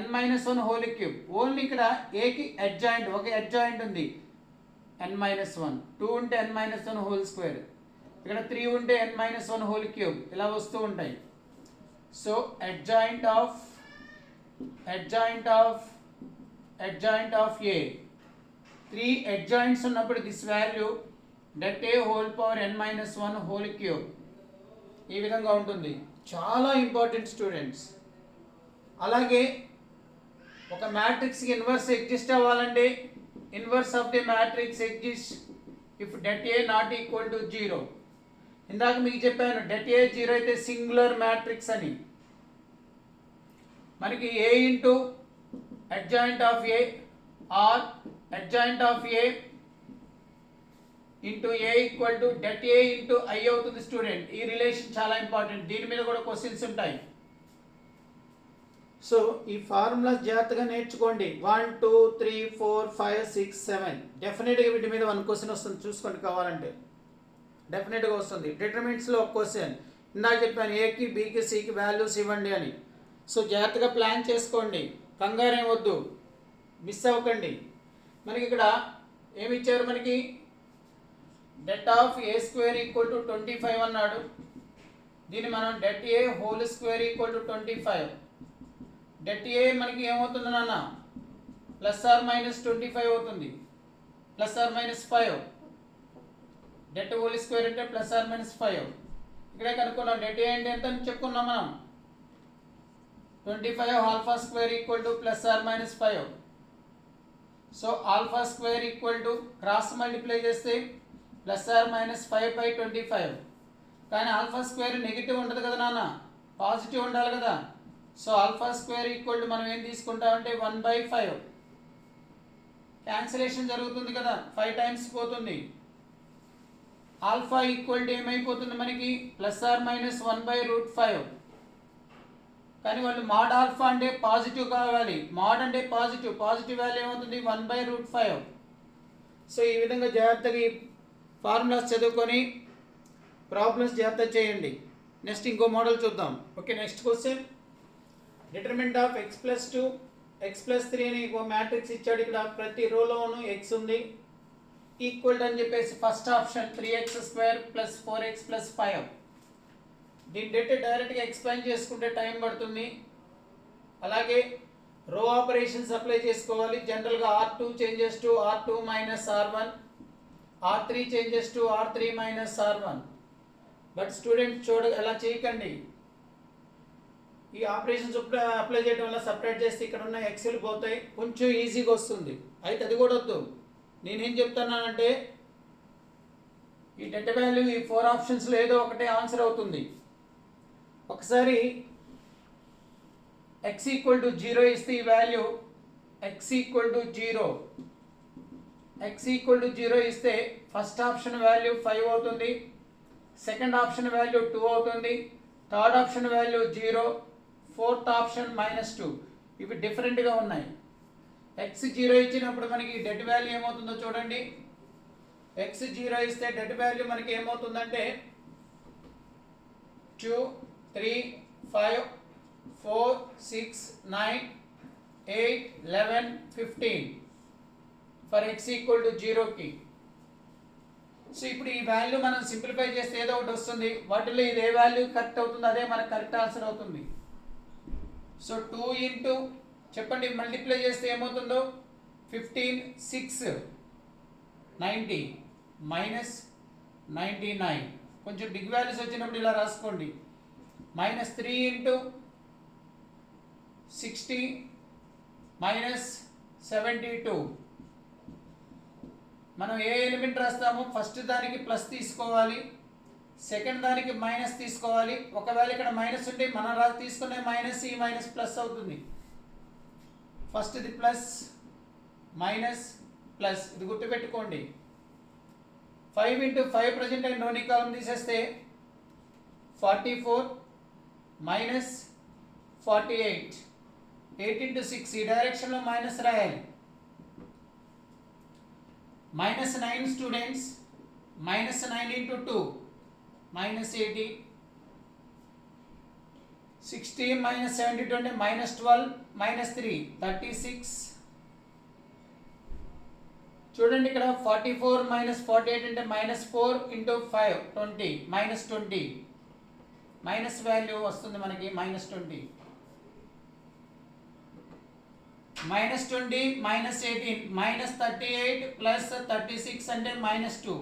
n minus 1 whole cube. Only ఇక్కడ A కి adjoint ఒక adjoint ఉంది n minus 1. 2 ఉంటే n minus 1 whole square. ఇక్కడ 3 ఉంటే n minus 1 whole cube. ఇలా వస్తూ ఉంటాయి. So adjoint of A. 3 adjoints ఉన్నప్పుడు this value det A whole power n minus 1 whole cube ఈ విధంగా ఉంటుంది. చాలా ఇంపార్టెంట్ స్టూడెంట్స్. అలాగే ఒక మ్యాట్రిక్స్కి ఇన్వర్స్ ఎగ్జిస్ట్ అవ్వాలంటే inverse of the matrix exist if det A not equal to 0. ఇందాక మీకు చెప్పాను det A 0 అయితే సింగులర్ మ్యాట్రిక్స్ అని. మనకి A into adjoint of A or adjoint of A into A equal to det A into I అవుతుంది student. ఈ relation చాలా important, దీని మీద కూడా క్వశ్చన్స్ ఉంటాయి. సో ఈ ఫార్ములాస్ జాగ్రత్తగా నేర్చుకోండి. 1 2 3 4 5 6 7 డెఫినెట్గా వీటి మీద 1 క్వశ్చన్ వస్తుంది, చూసుకోండి కావాలంటే. డెఫినెట్గా వస్తుంది. డిటర్మినెంట్స్లో ఒక క్వశ్చన్ ఇందాక చెప్పాను, ఏకి బీకి సికి వాల్యూస్ ఇవ్వండి అని. సో జాగ్రత్తగా ప్లాన్ చేసుకోండి, కంగారేం వద్దు, మిస్ అవ్వకండి. మనకి ఇక్కడ ఏమి ఇచ్చారు, మనకి det of A square equal to 25 అన్నాడు. దీన్ని మనం det A whole square equal to 25. det A మనకి ఏమవుతుంది నాన్న, ప్లస్ ఆర్ మైనస్ 25 అవుతుంది, plus are minus 5. det whole square అంటే ప్లస్ ఆర్ మైనస్ 5. ఇక్కడే కనుక్కున్నాం det A అంటే ఎంత అని చెప్పుకున్నాం మనం. 25 alpha square equal to plus are minus 5. So alpha square equal to cross multiply చేస్తే ప్లస్ ఆర్ మైనస్ 5/25. కానీ ఆల్ఫా స్క్వేర్ నెగిటివ్ ఉండదు కదా నాన్న, పాజిటివ్ ఉండాలి కదా. So alpha square equal to మనం ఏం తీసుకుంటామంటే 1/5. క్యాన్సిలేషన్ జరుగుతుంది కదా, 5 టైమ్స్ పోతుంది. ఆల్ఫా ఈక్వల్ టు ఏమైపోతుంది మనకి, ప్లస్ ఆర్ మైనస్ 1/5. కానీ వాళ్ళు మాడ్ ఆల్ఫా అంటే పాజిటివ్ కావాలి, మాడ్ అంటే పాజిటివ్, పాజిటివ్ వాల్యూ ఏమవుతుంది 1/5. సో ఈ విధంగా జాగ్రత్తగా ఈ ఫార్ములాస్ చదువుకొని ప్రాబ్లమ్స్ జాగ్రత్త చేయండి. నెక్స్ట్ ఇంకో మోడల్ చూద్దాం. Okay, next question. Determinant of x+2 x+3 అని ఇంకో మ్యాట్రిక్స్ ఇచ్చాడు. ఇక్కడ ప్రతి రోలోను x ఉంది, ఈక్వల్ అని చెప్పేసి ఫస్ట్ ఆప్షన్ 3x² + 4x + 5. దీన్ని డైరెక్ట్గా ఎక్స్ప్లెయిన్ చేసుకుంటే టైం పడుతుంది. అలాగే రో ఆపరేషన్స్ అప్లై చేసుకోవాలి. జనరల్గా R2 changes to R2 - R1, R3 changes to R3 - R1. But students ఎలా చేయకండి. ఈ ఆపరేషన్స్ అప్లై చేయడం వల్ల సపరేట్ చేస్తే ఇక్కడ ఉన్న ఎక్సెల్ పోతాయి, కొంచెం ఈజీగా వస్తుంది. అయితే అది కూడా వద్దు. నేనేం చెప్తున్నానంటే ఈ డెట్ వాల్యూ ఈ 4 ఆప్షన్స్లో ఏదో ఒకటే ఆన్సర్ అవుతుంది. ఒకసారి x = 0 ఇస్తే ఈ వాల్యూ x = 0. x = 0 ఇస్తే ఫస్ట్ ఆప్షన్ వాల్యూ 5 అవుతుంది, సెకండ్ ఆప్షన్ వాల్యూ 2 అవుతుంది, third option value 0, fourth option -2. ఇవి డిఫరెంట్గా ఉన్నాయి. x 0 ఇచ్చినప్పుడు మనకి డెట్ వాల్యూ ఏమవుతుందో చూడండి. x 0 ఇస్తే డెట్ వాల్యూ మనకి ఏమవుతుందంటే 2 3 5 4 6 9 8 11 15 ఫర్ x = 0కి. సో ఇప్పుడు ఈ వాల్యూ మనం సింప్లిఫై చేస్తే ఏదో ఒకటి వస్తుంది. వాటిలో ఇది ఏ వాల్యూ కరెక్ట్ అవుతుంది అదే మనకు కరెక్ట్ ఆన్సర్ అవుతుంది. సో 2 ఇంటూ చెప్పండి మల్టిప్లై చేస్తే ఏమవుతుందో 15 6 90 -99. కొంచెం బిగ్ వాల్యూస్ వచ్చినప్పుడు ఇలా రాసుకోండి. -3 ఇంటూ 60 -72. మనం ఏ ఎలిమెంట్ రాస్తామో ఫస్ట్ దానికి ప్లస్ తీసుకోవాలి, సెకండ్ దానికి మైనస్ తీసుకోవాలి. ఒకవేళ ఇక్కడ మైనస్ ఉంటే మనం తీసుకునే మైనస్ ఈ మైనస్ ప్లస్ అవుతుంది. ఫస్ట్ ఇది ప్లస్ మైనస్ ప్లస్, ఇది గుర్తుపెట్టుకోండి. 5 into 5 ప్రజెంట్ అండ్ నోని కాలం తీసేస్తే 44 మైనస్ 48. 8 into 6 ఈ డైరెక్షన్లో మైనస్ రాయాలి. minus 9 students, minus 9 into 2, minus 80. 60 minus 72 అంటే minus 12, minus 3, 36. చూడండి ఇక్కడ 44 minus 48 అంటే minus 4 into 5, 20, minus 20. Minus value వస్తుంది మనకి minus 20. minus 20 minus 18 minus 38 plus 36 అంటే minus 2.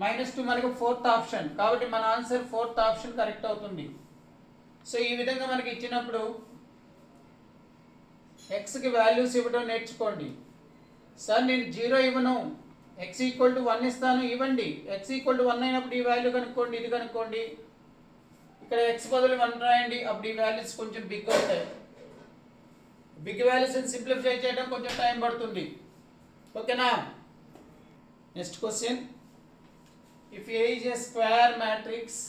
minus 2 మనకి ఫోర్త్ ఆప్షన్, కాబట్టి మన ఆన్సర్ ఫోర్త్ ఆప్షన్ కరెక్ట్ అవుతుంది. సో ఈ విధంగా మనకి ఇచ్చినప్పుడు ఎక్స్కి వాల్యూస్ ఇవ్వడం నేర్చుకోండి. సార్ నేను 0 ఇవ్వను, ఎక్స్ ఈక్వల్ టు 1 ఇస్తాను, ఇవ్వండి. ఎక్స్ ఈక్వల్ టు 1 అయినప్పుడు ఈ వాల్యూ కనుక్కోండి, ఇది కనుక్కోండి. ఇక్కడ ఎక్స్ బదులు 1 రాయండి, అప్పుడు ఈ వాల్యూస్ కొంచెం బిగ్ అవుతాయి. బిగ్ వాల్యూస్ని సింప్లిఫై చేయడం కొంచెం టైం పడుతుంది. ఓకేనా? Next question. If A is a square matrix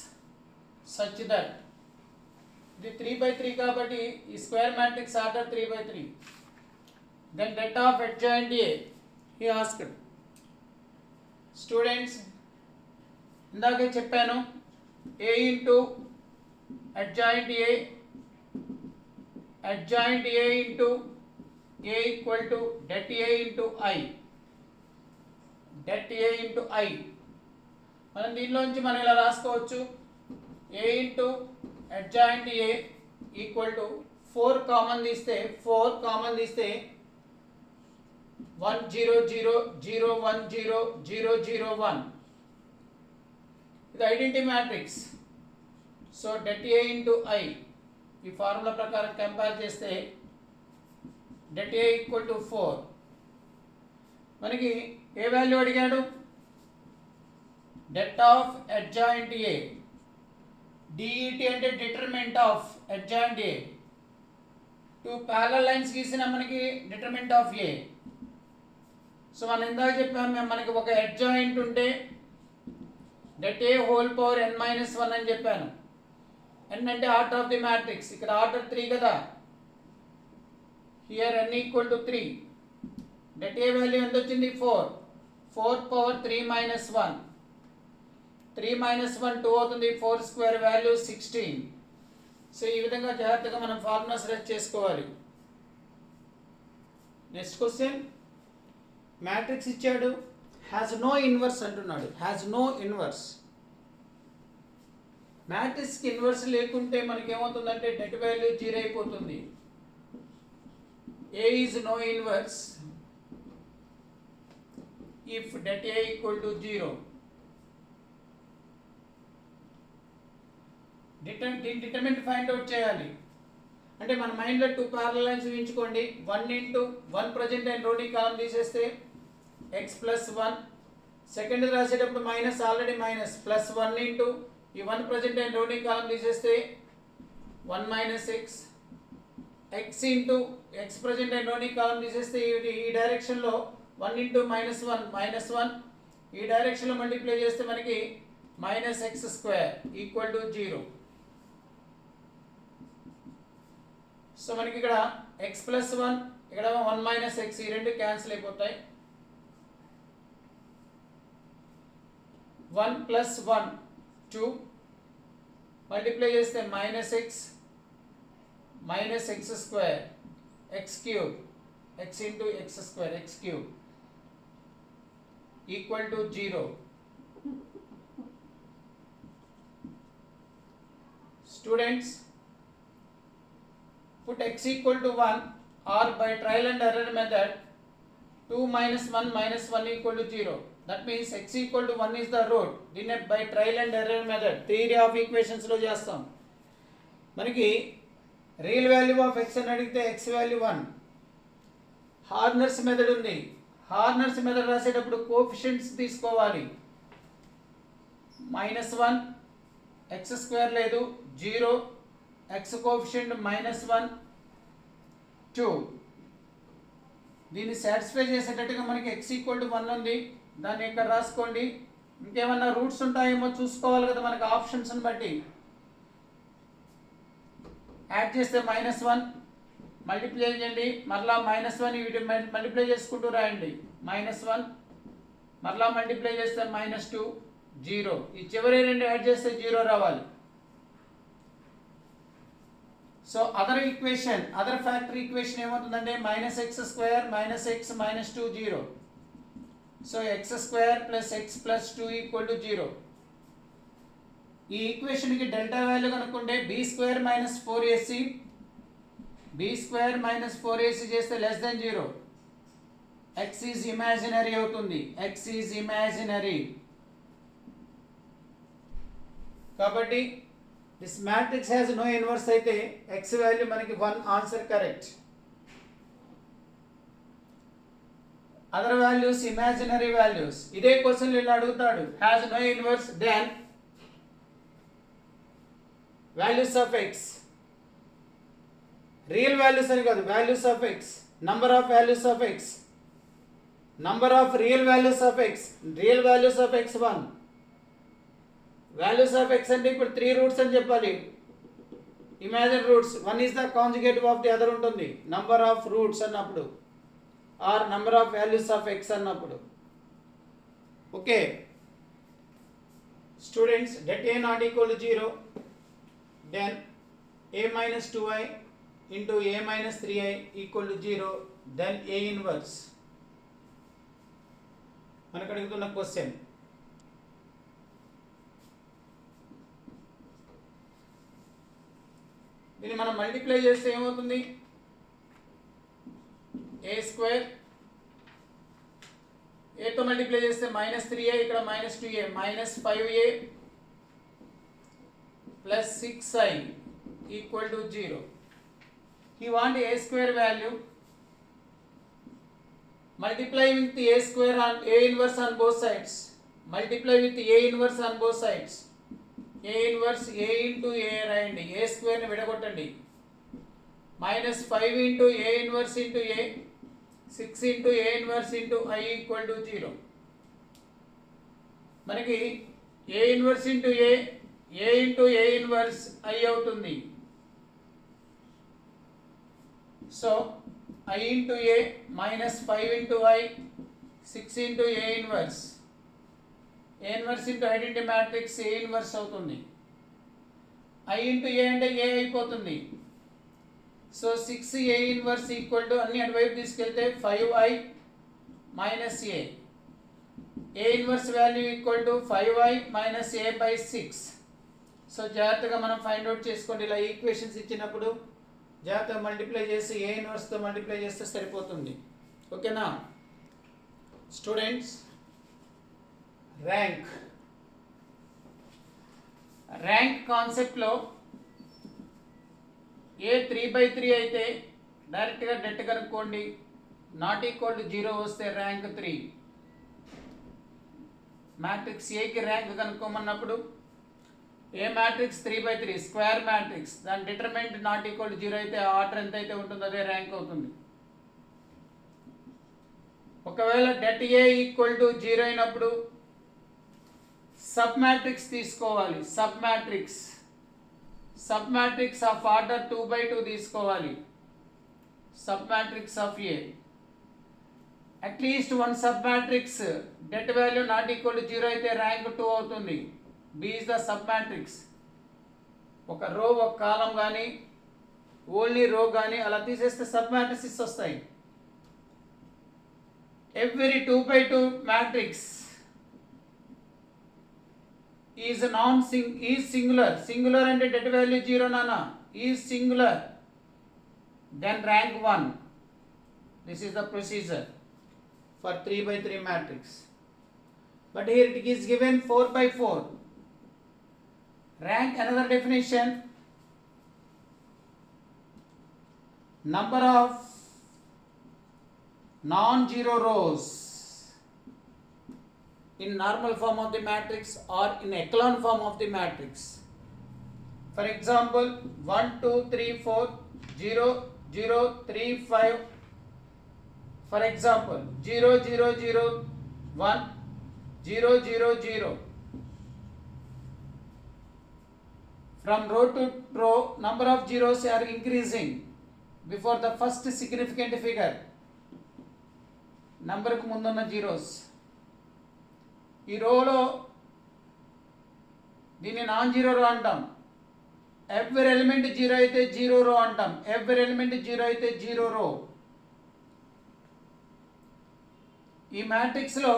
such that, ఇది 3/3 కాబట్టి ఈ square matrix order 3/3. Then det of adjoint A he asked. Students ఇందాకే చెప్పాను, A into adjoint A, adjoint A into A equal to det A into I. det A into I. మనం దీనిలోంచి మనం ఇలా రాసుకోవచ్చు. A into adjoint A equal to 4 common తీస్తే 1 0 0 0 1 0 0 0 1. ఇది identity matrix. So det A into I ఈ formula ప్రకారం compare చేస్తే det A equal to 4. మనకి ఏ వాల్యూ అడిగాడు? det of adjoint A. DET అంటే determinant of adjoint A. 2 parallel lines గీసిన మనకి డిటర్మినెంట్ ఆఫ్ ఏ. సో మనం ఇందాక చెప్పాము, మనకి ఒక అడ్జాయింట్ ఉంటే det A whole power n-1 అని చెప్పాను. n అంటే ఆర్డర్ ఆఫ్ ది మ్యాట్రిక్స్, ఇక్కడ ఆర్డర్ 3 కదా. Here n equal to 3. det A value ఎంత వచ్చింది? 4. 4 పవర్ 3 minus 1. 3 minus 1 2 అవుతుంది. 4 స్క్వేర్ వాల్యూ 16. సో ఈ విధంగా జాగ్రత్తగా మనం ఫార్ములాస్ రెస్ట్ చేసుకోవాలి. Next question. మ్యాట్రిక్స్ ఇచ్చాడు, హ్యాస్ నో ఇన్వర్స్ అంటున్నాడు. Has no inverse. మ్యాట్రిక్స్కి ఇన్వర్స్ లేకుంటే మనకి ఏమవుతుందంటే డెట్ వాల్యూ 0 అయిపోతుంది. A is no inverse if det A equal to 0. Determinant find out చేయాలి అంటే మన మైండ్లో 2 ప్యారలల్ లైన్స్ ఊహించుకోండి. 1 into 1 ప్రజెంట్ అండ్ రోని కాలం తీసేస్తే x plus 1. సెకండ్ రాసేటప్పుడు minus, already minus, plus 1 into ఈ 1 ప్రజెంట్ అండ్ రోని కాలం తీసేస్తే 1 minus x. x into x present and రోని కాలం తీసేస్తే ఈ డైరెక్షన్లో 1 into -1 -1. ఈ డైరెక్షన్లో మల్టిప్లై చేస్తే మనకి -x² ఈక్వల్ టు 0. సో మనకి ఇక్కడ x plus 1, ఇక్కడ 1 minus x, ఈ రెండు క్యాన్సిల్ అయిపోతాయి. 1 plus 1 2, మల్టిప్లై చేస్తే -x minus x² x³ x into x² x³ equal to 0. Students, put x equal to 1 or by trial and error method 2 minus 1 minus 1 equal to 0. That means x equal to 1 is the root. దీన్ని by trial and error method theory of equations లో చేస్తాం. మనకి real value of x అని అడిగితే x value 1. Horner's method ఉంది. Horner's method రాసేటప్పుడు coefficients తీసుకోవాలి. -1, x square లేదు 0, x కోఎఫిషియంట్ -1, 2. దీన్ని సాటిస్ఫై చేసేటట్టుగా మనకి x = 1 ఉంది. దాన్ని ఇక్కడ రాసుకోండి. ఇంకేమన్నా రూట్స్ ఉంటాయేమో చూసుకోవాలి కదా మనకి ఆప్షన్స్ని బట్టి. యాడ్ చేస్తే -1 మల్టిప్లై చేయండి, మరలా -1 వీటి మల్టిప్లై చేసుకుంటూ రాయండి. -1 మరలా మల్టిప్లై చేస్తే -2, 0. ఈ చివరి రెండు యాడ్ చేస్తే 0 రావాలి. So other equation, other factor equation ఏమవుతుందంటే -x² - x - 2 0. So x² + x + 2 = 0. ఈ ఈక్వేషన్కి డెల్టా వాల్యూ కనుక్కుంటే b² - 4ac, b² - 4ac చేస్తే <0. x ఈజ్ ఇమాజినరీ అవుతుంది, x ఈజ్ ఇమాజినరీ. కాబట్టి this matrix has no inverse అయితే x వాల్యూ మనకి 1, answer correct. Other values imaginary values. ఇదే question ఇలా అడుగుతాడు, has no inverse then values of x, real values అని కాదు, values of x, number of values of x, number of real values of x, real values of x 1, values of x అంటే ఇప్పుడు 3 roots అని చెప్పాలి, imaginary roots. 1 is the conjugative of the other ఉంటుంది number of roots అన్నప్పుడు, or number of values of x అన్నప్పుడు. Okay students, det a not equal to 0, then a minus 2i into a minus 3i equal to 0, then a inverse. మనకు అడుగుతున్న question. దీన్ని మనం multiply చేస్తే ఏమవుతుంది, a², aతో multiply చేస్తే -3a, ఇక్కడ -2a, -5a plus 6i equal to 0. He want a² value. Multiply with a² on a inverse on both sides. Multiply with a inverse on both sides. A inverse a into a రాయండి, a² ని విడగొట్టండి. -5 into a inverse into a, 6 into a inverse into I equal to 0. మనకి a inverse into a into a inverse I అవుతుంది. So I into a -5 into I, 6 into a inverse. A inverse into identity matrix A inverse అవుతుంది. I into a అంటే a అయిపోతుంది. So 6a inverse equal to అన్ని అటువైపు తీసుకెళ్తే 5i minus a. A inverse value equal to 5i minus a by 6. So జాగ్రత్తగా మనం find out చేసుకోండి. ఇలా ఈక్వేషన్స్ ఇచ్చినప్పుడు జాగ్రత్తగా మల్టిప్లై చేసి ఏ ఇన్వర్స్తో మల్టిప్లై చేస్తే సరిపోతుంది. ఓకేనా స్టూడెంట్స్, ర్యాంక్ కాన్సెప్ట్లో ఏ 3/3 అయితే డైరెక్ట్గా డెట్ కనుక్కోండి, నాట్ ఈక్వల్ టు 0 వస్తే ర్యాంక్ 3. మ్యాట్రిక్స్ ఏకి ర్యాంక్ కనుక్కోమన్నప్పుడు ఏ మ్యాట్రిక్స్ 3/3 స్క్వేర్ మ్యాట్రిక్స్, దాని డిటర్మినెంట్ నాట్ ఈక్వల్ టు 0 అయితే ఆర్డర్ ఎంత అయితే ఉంటుందో అదే ర్యాంక్ అవుతుంది. ఒకవేళ డెట్ ఏ ఈక్వల్ టు 0 అయినప్పుడు సబ్ మ్యాట్రిక్స్ తీసుకోవాలి. సబ్ మ్యాట్రిక్స్ ఆఫ్ ఆర్డర్ 2/2 తీసుకోవాలి. Sub matrix of A at least one sub matrix det value not equal to 0 అయితే ర్యాంక్ 2 అవుతుంది. B is the sub matrix. ఒక రో ఒక కాలం కానీ ఓన్లీ రో కానీ అలా తీసేస్తే సబ్ మ్యాట్రిసెస్ వస్తాయి. ఎవ్రీ 2/2 మ్యాట్రిక్స్ ఈజ్ సింగులర్ అంటే డెట్ వాల్యూ 0 నానా, is singular then rank 1. This is the procedure for 3/3 matrix. But here it is given 4/4. Rank, another definition, number of non-zero rows in normal form of the matrix or in echelon form of the matrix. For example, 1, 2, 3, 4, 0, 0, 3, 5. For example, 0, 0, 0, 1, 0, 0, 0. From row to row, number of zeros are increasing before the first significant figure. నంబర్కు ముందున్న zeros. ఈ రోలో దీన్ని non zero row అంటాం. Every element zero అయితే zero row అంటాం. Every element zero అయితే zero row. ఈ మ్యాట్రిక్స్లో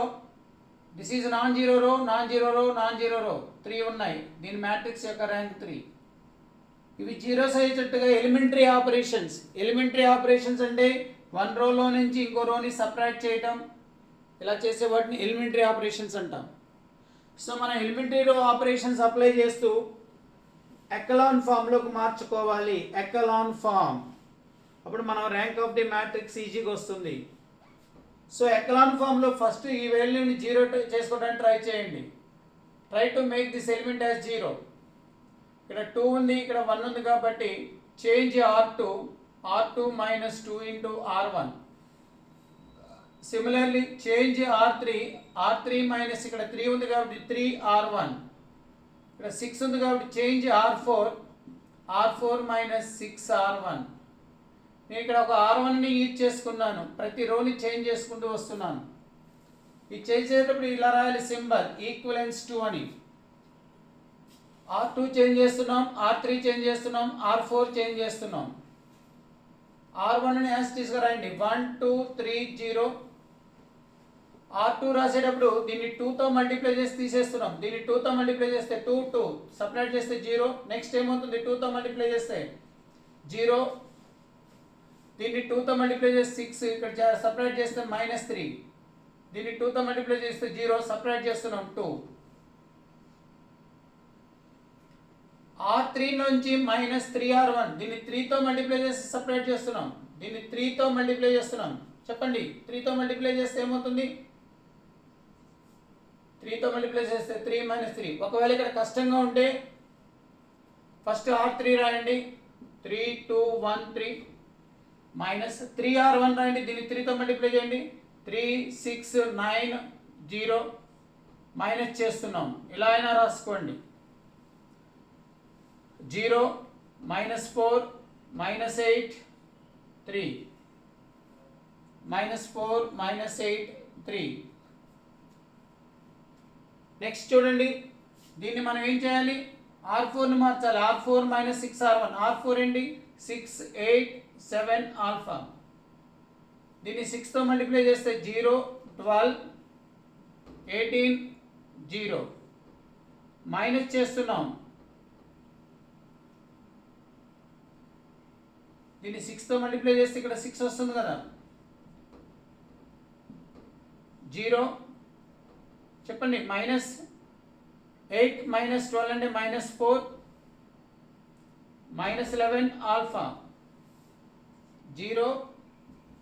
this is non zero row, non zero row, non zero row 3 ఉన్నాయి. దీని మ్యాట్రిక్స్ యొక్క ర్యాంక్ 3. ఇవి జీరోస్ అయ్యేటట్టుగా ఎలిమెంటరీ ఆపరేషన్స్. ఎలిమెంటరీ ఆపరేషన్స్ అంటే వన్ రోలో నుంచి ఇంకో రోని సపరేట్ చేయటం, ఇలా చేసే వాటిని ఎలిమెంటరీ ఆపరేషన్స్ అంటాం. సో మనం ఎలిమెంటరీ రో ఆపరేషన్స్ అప్లై చేస్తూ ఎకలాన్ ఫామ్లోకి మార్చుకోవాలి. ఎకలాన్ ఫామ్ అప్పుడు మనం ర్యాంక్ ఆఫ్ ది మ్యాట్రిక్స్ ఈజీగా వస్తుంది. సో ఎకలాన్ ఫామ్లో ఫస్ట్ ఈ వాల్యూని జీరో చేసుకోవడానికి ట్రై చేయండి. Try to make this element as zero. ఇక్కడ 2 ఉంది, ఇక్కడ 1 ఉంది కాబట్టి change R2 minus 2 into R1. Similarly, change R3 minus ఇక్కడ 3 ఉంది కాబట్టి 3R1. ఇక్కడ 6 ఉంది కాబట్టి చేంజ్ R4 minus 6R1. నేను ఇక్కడ ఒక R1ని యూజ్ చేసుకున్నాను. ప్రతి రోని చేంజ్ చేసుకుంటూ వస్తున్నాను. ఇది చేసేటప్పుడు ఇలా రాయాలి సింబల్ ఈక్వలెన్స్ టు అని. R2 చేంజ్ చేస్తున్నాం, R3 చేంజ్ చేస్తున్నాం, R4 చేంజ్ చేస్తున్నాం. R1 ని యాజ్ తీసుకురాయండి 1 2 3 0. R2 రాసేటప్పుడు దీన్ని 2తో మల్టిప్లై చేసి తీసేస్తున్నాం. దీన్ని 2తో మల్టిప్లై చేస్తే 2 2 సపరేట్ చేస్తే 0. నెక్స్ట్ ఏమవుతుంది 2తో మల్టిప్లై చేస్తే 0. దీన్ని 2తో మల్టిప్లై చేస్తే 6, ఇక్కడ సపరేట్ చేస్తే -3. దీన్ని 2తో మల్టిప్లై చేస్తే 0 సపరేట్ చేస్తున్నాం 2. R3 నుంచి -3R1 దీన్ని 3తో మల్టిప్లై చేసి సపరేట్ చేస్తున్నాం. దీన్ని 3తో మల్టిప్లై చేస్తున్నాం. చెప్పండి 3తో మల్టిప్లై చేస్తే ఏమవుతుంది? 3తో మల్టిప్లై చేస్తే 3 - 3. ఒకవేళ ఇక్కడ కష్టంగా ఉంటే ఫస్ట్ R3 రాయండి. 3 2 1 3 -3R1 రాయండి. దీన్ని 3తో మల్టిప్లై చేయండి. 3 6 9 0 మైనస్ చేస్తున్నాం. ఇలా అయినా రాసుకోండి. 0 -4 -8 3 -4 -8 3. నెక్స్ట్ చూడండి, దీన్ని మనం ఏం చేయాలి? R4ని మార్చాలి. R4 - 6R1. R4 ఏంటి? 6 8 7 ఆల్ఫా. దీన్ని 6తో మల్టిప్లై చేస్తే 0 12 18 0 మైనస్ చేస్తున్నాం. దీన్ని 6తో మల్టిప్లై చేస్తే ఇక్కడ 6 వస్తుంది కదా. 0 చెప్పండి. -8 - 12 అంటే -4 -11 ఆల్ఫా. 0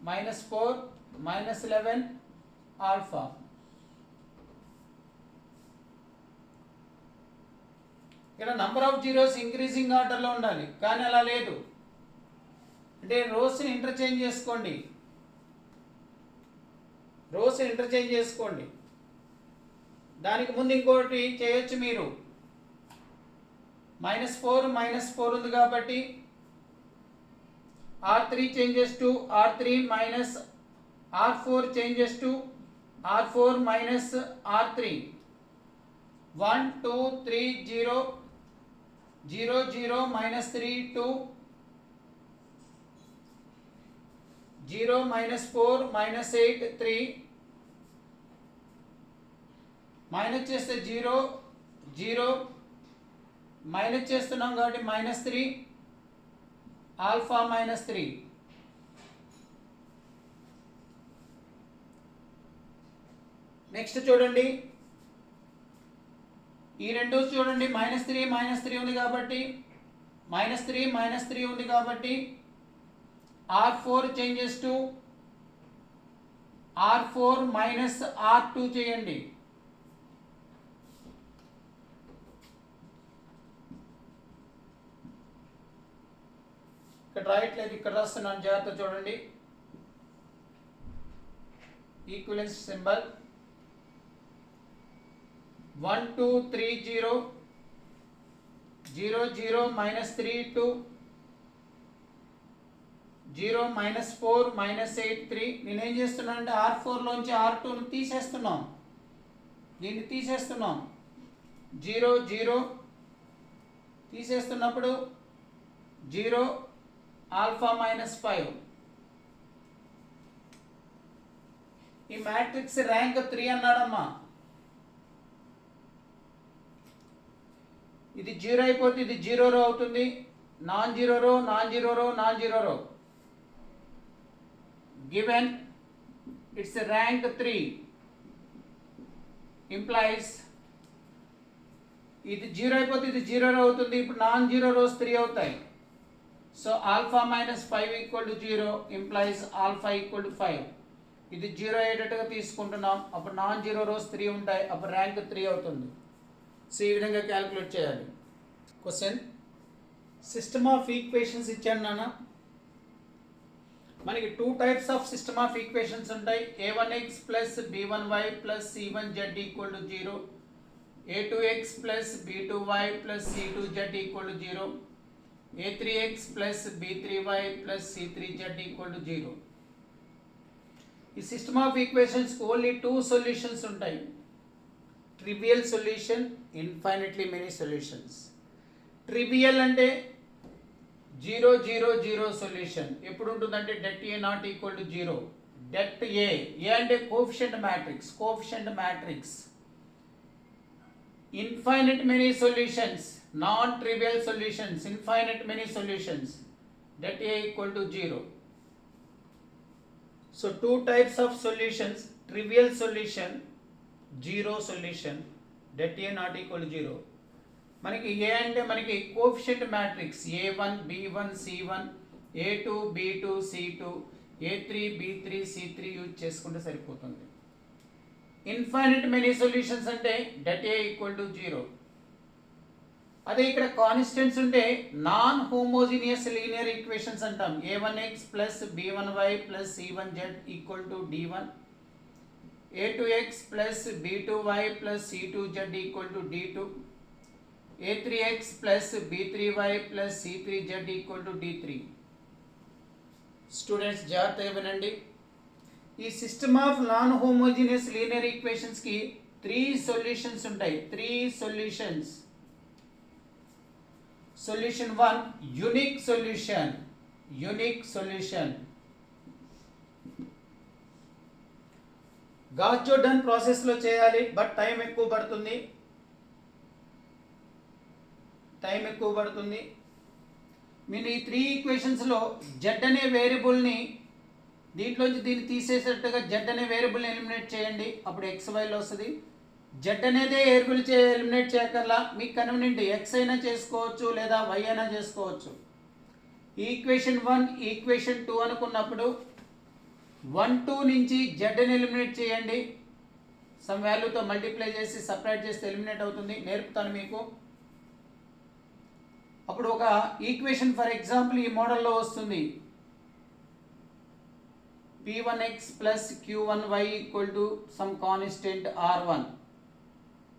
-4 -11 ఆల్ఫా. ఇక్కడ నంబర్ ఆఫ్ జీరోస్ ఇంక్రీజింగ్ ఆర్డర్లో ఉండాలి, కానీ అలా లేదు. అంటే రోస్ని ఇంటర్చేంజ్ చేసుకోండి. దానికి ముందు ఇంకోటి చేయొచ్చు మీరు. -4 ఉంది కాబట్టి R3 changes to R3 minus R4 changes to R4 minus R3. 1 2 3 0 0 0 -3 2 0 -4 -8 3 minus చేస్తే 0 0 మైనస్ చేస్తున్నాం కాబట్టి -3 ఆల్ఫా -3. నెక్స్ట్ చూడండి, ఈ రెండు చూడండి. -3 ఉంది కాబట్టి -3 ఉంది కాబట్టి R4 changes to R4 - R2 చేయండి. ఇక్కడ రాయట్లేదు, ఇక్కడ రాస్తున్నాను, జాగ్రత్త చూడండి. Equivalence symbol 1 2 3 0 0 0 -3 2 0 -4 -8 3. నేనేం చేస్తున్నాను అంటే R4 లోంచి R2ను తీసేస్తున్నాం, దీన్ని తీసేస్తున్నాం. 0 0 తీసేస్తున్నప్పుడు 0 ఆల్ఫా -5. ఈ మ్యాట్రిక్స్ ర్యాంక్ 3 అన్నాడమ్మా. ఇది 0 అయిపోతే ఇది 0 రో అవుతుంది, non zero row non zero row non zero రో. గివెన్ ఇట్స్ ర్యాంక్ 3 ఇంప్లైస్ ఇది 0 అయిపోతే ఇది 0 రో అవుతుంది, ఇప్పుడు నాన్ జీరో రోస్ 3 అవుతాయి. So alpha -5 = 0 implies alpha = 5. ఇది 0 అయ్యేటట్టుగా తీసుకుంటున్నాం, అప్పుడు నాన్ జీరో రోస్ 3 ఉంటాయి, అప్పుడు ర్యాంక్ 3 అవుతుంది. సో ఈ విధంగా క్యాలిక్యులేట్ చేయాలి. క్వశ్చన్, సిస్టమ్ ఆఫ్ ఈక్వేషన్స్ ఇచ్చాను నాన్న. మనకి 2 types of system of equations ఉంటాయి. a1x + b1y + c1z = 0, a2x + b2y + c2z = 0, a3x + b3y + c3z = 0. ఈ system of equations only 2 solutions ఉంటాయి. Trivial solution, infinitely many solutions. Trivial అంటే 0 0 0 సొల్యూషన్ ఎప్పుడు ఉంటుందంటే det A not equal to 0. det A అంటే coefficient matrix. Infinite many solutions, non trivial solutions, infinite many solutions, det A = 0. So 2 types of solutions, trivial solution, zero solution, det A not equal to 0. మనకి ఏ అంటే మనకి coefficient matrix a1 b1 c1, a2 b2 c2, a3 b3 c3 use చేసుకుంటే సరిపోతుంది. Infinite many solutions అంటే det A = 0. అదే ఇక్కడ constants ఉంటే non homogeneous linear equations అంటాం. a1x + b1y + c1z = d1, a2x + b2y + c2z = d2, a3x + b3y + c3z = d3. Students జాగ్రత్తగా వినండి. ఈ system of non homogeneous linear equations కి 3 సొల్యూషన్స్ ఉంటాయి. 3 solutions. Solution 1, unique solution. Gauss Jordan ప్రాసెస్లో చేయాలి, but time ఎక్కువ పడుతుంది. మీరు ఈ 3 ఈక్వేషన్స్లో z అనే వేరియబుల్ని దీంట్లోంచి దీన్ని తీసేసేటట్టుగా z అనే వేరియబుల్ని ఎలిమినేట్ చేయండి, అప్పుడు xyలో వస్తుంది. z అనేదే వేరియబుల్ ఎలిమినేట్ చేయకల్లా మీకు కన్వీనియంట్ x అయినా చేసుకోవచ్చు లేదా y అయినా చేసుకోవచ్చు. ఈక్వేషన్ 1 ఈక్వేషన్ 2 అనుకున్నప్పుడు 1 2 నుంచి z ని ఎలిమినేట్ చేయండి, సమ్ వాల్యూతో మల్టిప్లై చేసి సపరేట్ చేస్తే ఎలిమినేట్ అవుతుంది, నేర్పుతాను మీకు. అప్పుడు ఒక ఈక్వేషన్ ఫర్ ఎగ్జాంపుల్ ఈ మోడల్లో వస్తుంది. p1x + q1y = some constant r1.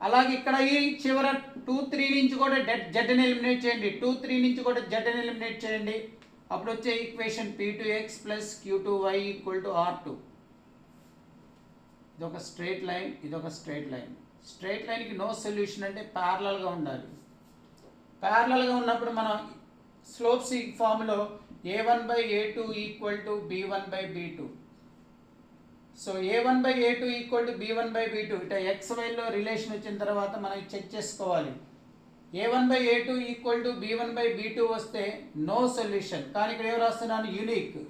అలాగే ఇక్కడ ఈ చివర 2 3 నుంచి కూడా z ని ఎలిమినేట్ చేయండి, 2 3 నుంచి కూడా z ని ఎలిమినేట్ చేయండి, అప్పుడు వచ్చే ఈక్వేషన్ p2x + q2y = r2. ఇదొక స్ట్రైట్ లైన్, ఇదొక స్ట్రైట్ లైన్. స్ట్రైట్ లైన్కి నో సొల్యూషన్ అంటే ప్యారలల్గా ఉండాలి. ప్యారలల్గా ఉన్నప్పుడు మనం స్లోప్స్ ఈ ఫామ్లో a1/a2 = b1/b2. So a1/a2 = b1/b2. ఇట xyలో రిలేషన్ వచ్చిన తర్వాత మనం చెక్ చేసుకోవాలి. a1/a2 = b1/b2 వస్తే నో సొల్యూషన్, కానీ ఇక్కడ ఏం రాస్తున్నాను,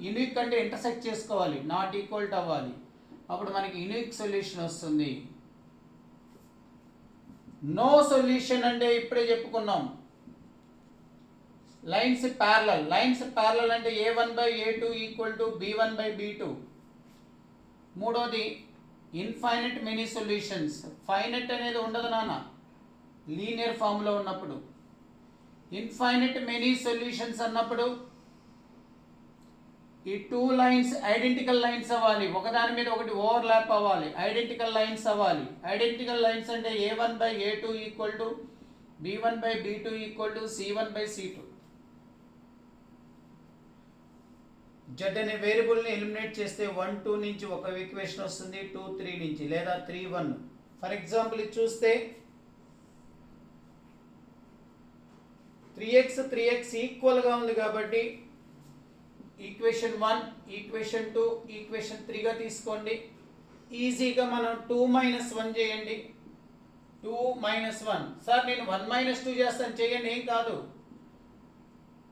యూనిక్ అంటే ఇంటర్సెక్ట్ చేసుకోవాలి, నాట్ ఈక్వల్ టు అవ్వాలి, అప్పుడు మనకి యూనిక్ సొల్యూషన్ వస్తుంది. నో సొల్యూషన్ అంటే ఇప్పుడే చెప్పుకున్నాం, లైన్స్ ప్యారలల్ అంటే a1/a2 = b1/b2. మూడోది ఇన్ఫైనైట్ మెనీ సొల్యూషన్స్. ఫైనైట్ అనేది ఉండదు నాన్న లీనియర్ ఫామ్లో ఉన్నప్పుడు. ఇన్ఫైనైట్ మెనీ సొల్యూషన్స్ అన్నప్పుడు ఈ టూ లైన్స్ ఐడెంటికల్ లైన్స్ అవ్వాలి, ఒకదాని మీద ఒకటి ఓవర్లాప్ అవ్వాలి, ఐడెంటికల్ లైన్స్ అవ్వాలి. ఐడెంటికల్ లైన్స్ అంటే a1/a2 equal to b1/b2 equal to c1/c2. z అనే వేరియబుల్ని ఎలిమినేట్ చేస్తే 1 2 నుంచి ఒక ఈక్వేషన్ వస్తుంది, 2 3 నుంచి, లేదా 3 1. ఫర్ ఎగ్జాంపుల్ ఇది చూస్తే 3x ఈక్వల్గా ఉంది కాబట్టి ఈక్వేషన్ 1, ఈక్వేషన్ 2, ఈక్వేషన్ 3గా తీసుకోండి. ఈజీగా మనం 2 - 1 చేయండి. 2 - 1. సార్ నేను 1 - 2 చేస్తాను, చేయండి, ఏం కాదు.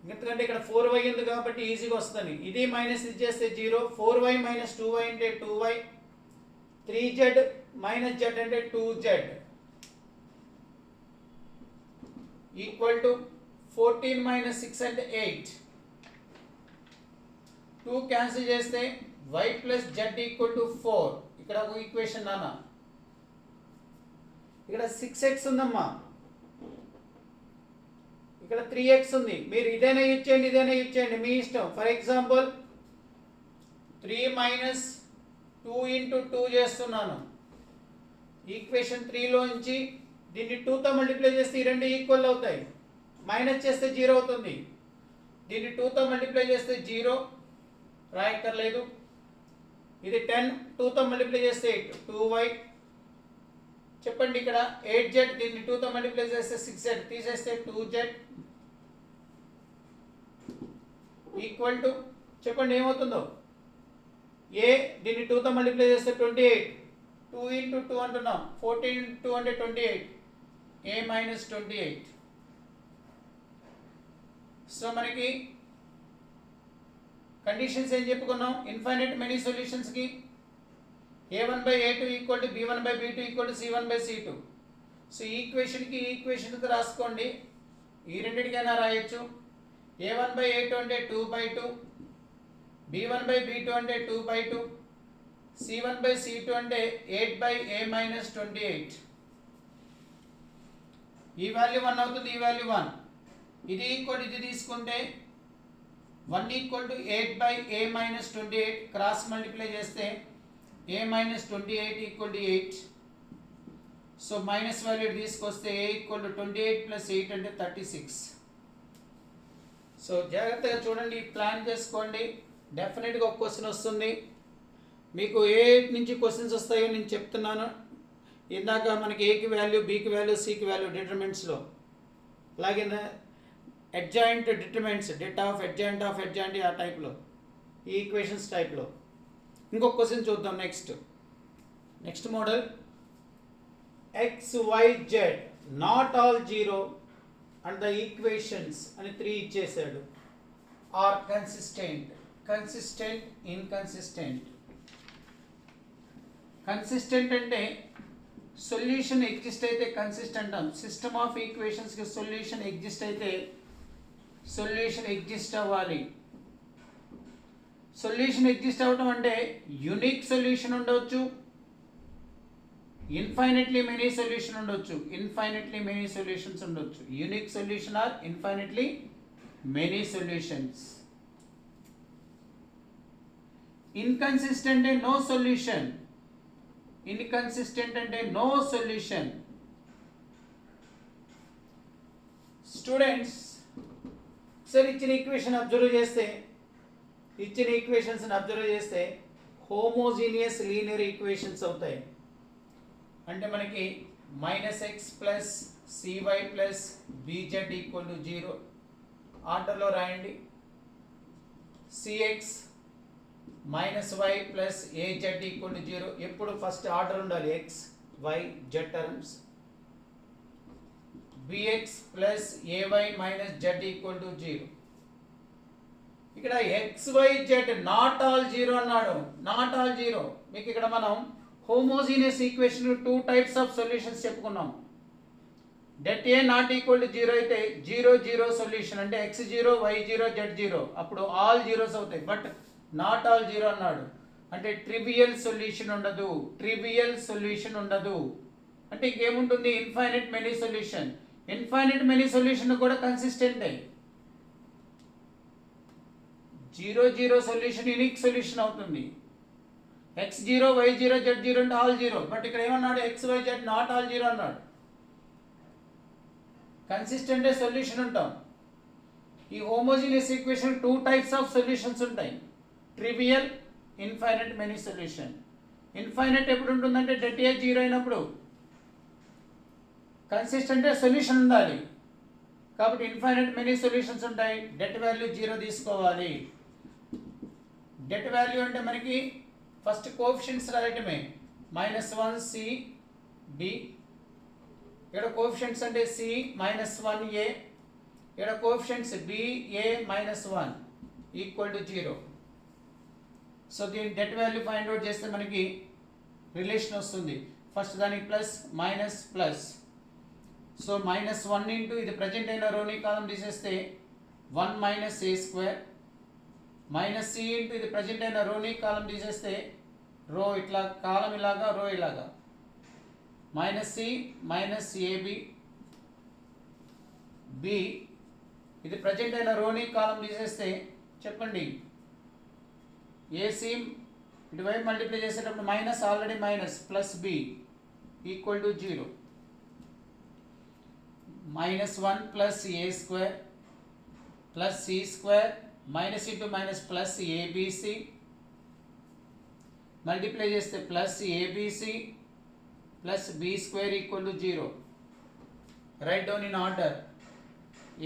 ఎందుకంటే ఇక్కడ 4y ఉంది కాబట్టి ఈజీగా వస్తుంది. ఇది మైనస్ ఇది చేస్తే 0. 4y - 2y అంటే 2y. 3z - z అంటే 2z ఈక్వల్ టు 14 - 6 అంటే 8. 2 క్యాన్సిల్ చేస్తే y + z ఈక్వల్ టు 4. ఇక్కడ ఒక ఈక్వేషన్ నాన్న. ఇక్కడ 6x ఉందమ్మా, ఇక్కడ 3x ఉంది. మీరు ఇదైనా యూజ్ చేయండి, ఇదైనా యూజ్ చేయండి, మీ ఇష్టం. ఫర్ ఎగ్జాంపుల్ 3 - 2 × 2 చేస్తున్నాను. ఈక్వేషన్ 3లోంచి దీన్ని 2తో మల్టిప్లై చేస్తే ఈ రెండు ఈక్వల్ అవుతాయి. మైనస్ చేస్తే 0 అవుతుంది. దీన్ని 2తో మల్టిప్లై చేస్తే 0, రాయక్కర్లేదు. ఇది 10, 2తో మల్టిప్లై చేస్తే 8, 2y. చెప్పండి ఇక్కడ 8z, దీన్ని 2తో మల్టిప్లై చేస్తే 6z, తీసేస్తే 2z ఈక్వల్ టు, చెప్పండి ఏమవుతుందో, దీన్ని 2తో మల్టిప్లై చేస్తే 28, 2 × 2 అంటున్నాం, 14 × 2 అంటే 28, a - 28. సో మనకి కండిషన్స్ ఏం చెప్పుకున్నాం, ఇన్ఫైనైట్ మెనీ సొల్యూషన్స్కి a1/a2 equal to b1/b2 equal to c1/c2. So ఈక్వేషన్కి ఈక్వేషన్కి రాసుకోండి, ఈ రెండింటికైనా రాయొచ్చు. a1/a2 అంటే 2/2, b1/b2 అంటే 2/2, c1/c2 అంటే 8/a - 28. ఈ వాల్యూ 1 అవుతుంది, ఈ వాల్యూ 1. ఇది ఈక్వల్ ఇది తీసుకుంటే 1 equal to 8/a - 28. Cross multiply చేస్తే a - 28 equal to 8. So minus value తీసుకొస్తే a ఈక్వల్ టు 28 + 8 అంటే 36. సో జాగ్రత్తగా చూడండి, ప్లాన్ చేసుకోండి, డెఫినెట్గా ఒక క్వశ్చన్ వస్తుంది. మీకు ఏ నుంచి క్వశ్చన్స్ వస్తాయో నేను చెప్తున్నాను. ఇందాక మనకి ఏకి వాల్యూ, బీకి వాల్యూ, సికి వాల్యూ డిటర్మినెంట్స్లో, అలాగే adjoint determinants, det of adjoint ఆ టైప్లో, ఈ ఈక్వేషన్స్ టైప్లో. ఇంకొక క్వశ్చన్ చూద్దాం. Next model, XYZ not all 0 and the equations అని 3 ఇచ్చేసాడు. Are consistent, inconsistent. కన్సిస్టెంట్ అంటే సొల్యూషన్ ఎగ్జిస్ట్ అయితే కన్సిస్టెంట్ అంటాం. సిస్టమ్ ఆఫ్ ఈక్వేషన్స్కి సొల్యూషన్ ఎగ్జిస్ట్ అయితే సొల్యూషన్ ఎగ్జిస్ట్ అవ్వాలి. సొల్యూషన్ ఎగ్జిస్ట్ అవ్వటం అంటే యూనిక్ సొల్యూషన్ ఉండవచ్చు, ఇన్ఫైనైట్లీ మెనీ సొల్యూషన్ ఉండొచ్చు, unique solution or infinitely many solutions. Inconsistent అంటే నో సొల్యూషన్, స్టూడెంట్స్ సరే ఇచ్చిన ఈక్వేషన్ అబ్జర్వ్ చేస్తే హోమోజీనియస్ లీనియర్ ఈక్వేషన్స్ అవుతాయి. అంటే మనకి -x + cy + bz equal to 0. ఆర్డర్లో రాయండి. cx - y + az equal to 0. ఎప్పుడు ఫస్ట్ ఆర్డర్ ఉండాలి, x y z terms. bx + ay - z equal to 0. ఇక్కడ xyz నాట్ ఆల్ 0 అన్నాడు, నాట్ ఆల్ 0. మీకు ఇక్కడ మనం homogeneous equation 2 types of solutions చెప్పుకున్నాం. Det A not equal to 0 అయితే 0 0 solution, అంటే x0 y0 z0, అప్పుడు ఆల్ జీరోస్ అవుతాయి. బట్ నాట్ ఆల్ 0 అన్నాడు అంటే ట్రివియల్ సొల్యూషన్ ఉండదు. అంటే ఇంకేముంటుంది, ఇన్ఫైనైట్ మెనీ సొల్యూషన్ కూడా consistent. Zero zero solution unique solution అవుతుంది. x0 y0 z0 అంటే ఆల్ జీరో, బట్ ఇక్కడ ఏమన్నాడు xyz నాట్ ఆల్ జీరో అన్నాడు. కన్సిస్టెంట్ సొల్యూషన్ ఉంటాం. ఈ homogeneous equation two types of solutions ఉంటాయి, trivial, infinite many solution. Infinite ఎప్పుడు ఉంటుందంటే డెట్ ఏ జీరో అయినప్పుడు, కన్సిస్టెంట్ సొల్యూషన్ ఉండాలి. కాబట్టి ఇన్ఫైనైట్ మెనీ సొల్యూషన్స్ ఉంటాయి. డెట్ వాల్యూ జీరో తీసుకోవాలి. డెట్ వాల్యూ అంటే మనకి ఫస్ట్ కోఎఫిషియంట్స్ రాయటమే, -1 c b, ఇక్కడ కోఎఫిషియంట్స్ అంటే c -1a, ఇక్కడ coefficients b a -1 equal to 0. So దీని డెట్ వాల్యూ ఫైండ్ అవుట్ చేస్తే మనకి రిలేషన్ వస్తుంది. ఫస్ట్ దానికి plus minus plus, so -1 into ఇది ప్రజెంట్ అయిన రోని కాలం తీసేస్తే 1 minus a square, minus c into ఇది ప్రజెంట్ అయిన రోని కాలం తీసేస్తే రో ఇట్లా కాలం ఇలాగా రో ఇలాగా, minus c minus a b, b ఇది ప్రజెంట్ అయిన రోని కాలం తీసేస్తే చెప్పండి ఏసీ ఇటువైపు మల్టిప్లై చేసేటప్పుడు minus already minus plus b equal to 0. -1 plus a square plus c square minus into minus plus a b c, multiply చేస్తే plus a b c plus b square equal to 0. Write down in order,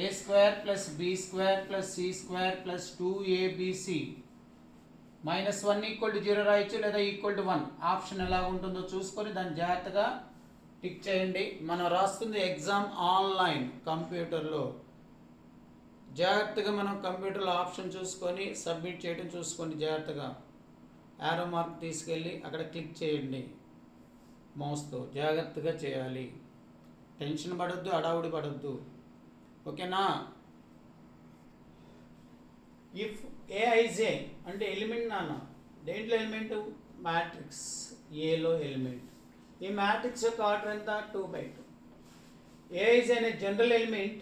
a square plus b square plus c square plus 2abc, -1 equal to 0 రాయొచ్చు, లేదా equal to 1 option ఎలా ఉంటుందో చూసుకొని దాన్ని జాగ్రత్తగా tick చేయండి. మనం రాస్తుంది ఎగ్జామ్ ఆన్లైన్ కంప్యూటర్లో, జాగ్రత్తగా మనం కంప్యూటర్లో ఆప్షన్ చూసుకొని సబ్మిట్ చేయడం చూసుకొని జాగ్రత్తగా యారో మార్క్ తీసుకెళ్ళి అక్కడ క్లిక్ చేయండి. మౌస్తో జాగ్రత్తగా చేయాలి, టెన్షన్ పడొద్దు, అడావుడి పడొద్దు, ఓకేనా. ఇఫ్ ఏఐజే అంటే ఎలిమెంట్ నాన్న, దేంట్లో ఎలిమెంట్ మ్యాట్రిక్స్ ఏలో ఎలిమెంట్. ఈ మ్యాట్రిక్స్ యొక్క ఆర్డర్ ఎంత 2/2. ఏఐజే అనే general element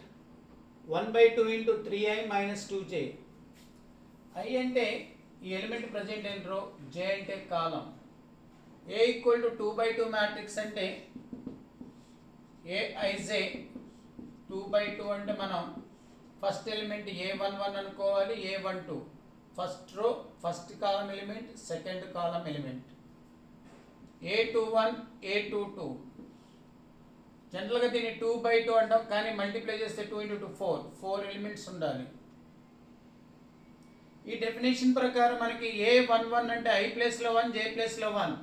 1/2 into 3i minus 2j. I అంటే ఈ ఎలిమెంట్ ప్రజెంట్ అయిన రో, జే అంటే కాలం. ఏ ఈక్వల్ టు 2/2 మ్యాట్రిక్స్ అంటే ఏఐజే 2/2 అంటే మనం ఫస్ట్ ఎలిమెంట్ A11 అనుకోవాలి, A12 ఫస్ట్ రో ఫస్ట్ కాలం element, second column element. A21 A22 జనరల్గా దీన్ని 2/2 అంటాం, కానీ మల్టిప్లై చేస్తే 2 into 2 4 ఎలిమెంట్స్ ఉండాలి. ఈ డెఫినేషన్ ప్రకారం మనకి A11 అంటే i ప్లేస్లో 1 j ప్లేస్లో 1,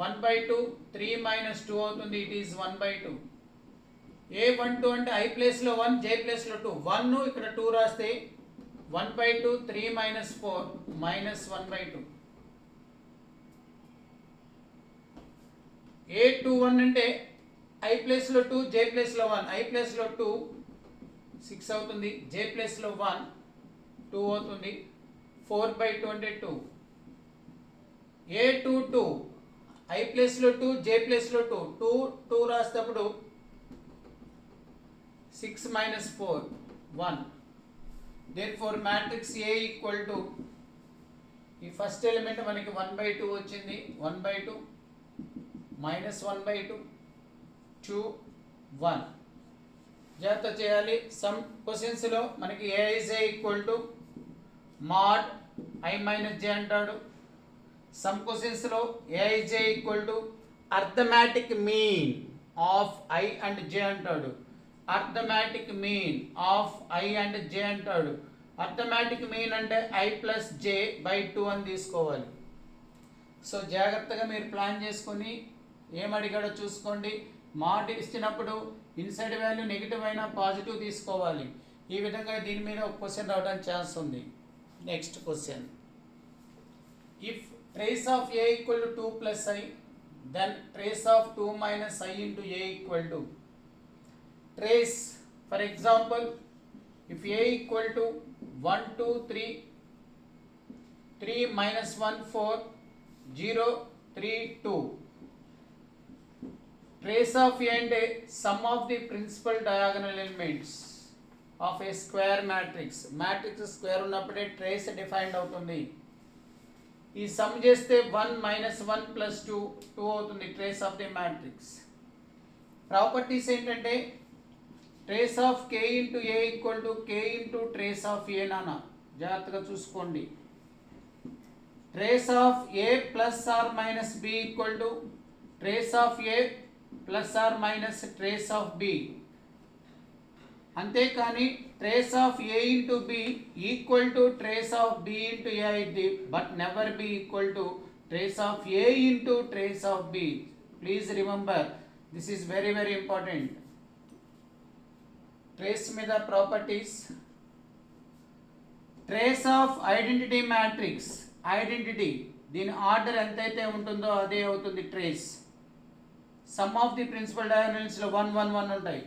1/2 3 minus 2 అవుతుంది, ఇట్ ఈస్ 1/2. A12 అంటే i ప్లేస్లో 1 j ప్లేస్లో 2, 1 ఇక్కడ 2 రాస్తే 1/2 3 minus 4 minus 1/2. A21 అంటే i ప్లేస్లో 2 j ప్లేస్లో 1, i ప్లేస్లో 2 6 అవుతుంది, j ప్లేస్లో 1 2 అవుతుంది, 4/2 అంటే 2. A22 i ప్లేస్లో 2 j ప్లేస్లో 2 2 రాసేటప్పుడు 6 minus 4 1. therefore matrix A equal to ఈ ఫస్ట్ ఎలిమెంట్ మనకి 1/2 వచ్చింది, 1/2 minus 1/2 2 1. జాగ్రత్త చేయాలి. సమ్ క్వశ్చన్స్లో మనకి A is A equal to mod I minus J అంటాడు. సమ్ క్వశ్చన్స్లో A is A equal to arithmetic mean of I and J అంటాడు. Arithmetic mean of I and J అంటాడు. Arithmetic mean అంటే i plus J by 2 అని తీసుకోవాలి. So జాగ్రత్తగా మీరు plan చేసుకొని ఏమడిగాడో చూసుకోండి. మాడ్ ఇచ్చినప్పుడు ఇన్సైడ్ వాల్యూ నెగిటివ్ అయినా పాజిటివ్ తీసుకోవాలి. ఈ విధంగా దీని మీద ఒక క్వశ్చన్ రావడానికి ఛాన్స్ ఉంది. Next question, if trace of A equal to 2 plus I, then trace of 2 minus I into A equal to trace. For example, if a equal to 1 2 3 3 minus 1 4 0 3 2, trace of a అంటే sum of the principal diagonal elements. Of A square matrix. Matrix square ఉన్నప్పుడే trace defined అవుతుంది. ఈ some చేస్తే 1 minus 1 plus 2 2 అవుతుంది trace of the matrix. Properties ఏంటంటే trace of k into A equal to k into trace of A. నాన్న జాగ్రత్తగా చూసుకోండి. Trace of A plus are minus B equal to trace of A plus are minus trace of B. అంతేకాని trace of A into B equal to trace of B into A అయింది, but never B equal to trace of A into trace of B. Please remember, this is very very important. Trace మీద properties. Trace of identity matrix. Identity దీని order ఎంతైతే ఉంటుందో అదే అవుతుంది trace. Sum of the principal డయాగోనల్స్లో 1 1 1 ఉంటాయి.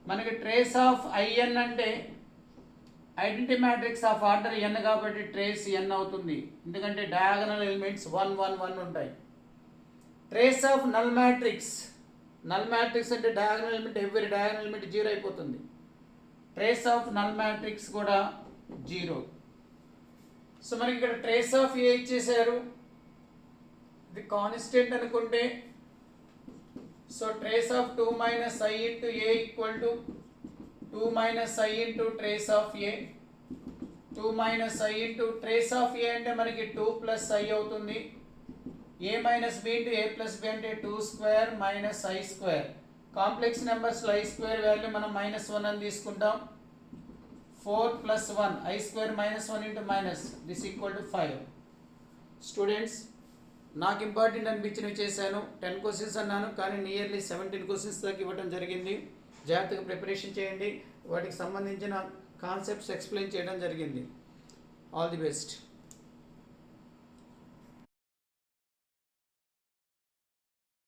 మనకి trace of I n అంటే identity matrix of order n కాబట్టి ట్రేస్ ఎన్ అవుతుంది, ఎందుకంటే డయాగోనల్ ఎలిమెంట్స్ 1 1 1 ఉంటాయి. Trace of null matrix. Null matrix అంటే diagonal element, every diagonal element 0 అయిపోతుంది. ట్రేస్ ఆఫ్ నల్ మ్యాట్రిక్స్ కూడా 0. సో మనకి ఇక్కడ ట్రేస్ ఆఫ్ ఏ ఇచ్చేసారు, ఇది కాన్స్టెంట్ అనుకుంటే so trace of 2 minus I into A equal to 2 minus I into trace of A. 2 minus I into trace of A అంటే మనకి 2 plus I అవుతుంది. A minus B into A plus B అంటే 2 square minus I square. Complex నెంబర్స్లో I square value మనం -1 అని తీసుకుంటాం. 4 plus 1 I square minus 1 into minus this equal to 5. Students, నాకు important అనిపించినవి చేశాను. 10 క్వశ్చన్స్ అన్నాను, కానీ నియర్లీ 17 క్వశ్చన్స్ దాకా ఇవ్వడం జరిగింది. జాగ్రత్తగా ప్రిపరేషన్ చేయండి. వాటికి సంబంధించిన కాన్సెప్ట్స్ ఎక్స్ప్లెయిన్ చేయడం జరిగింది. All the best.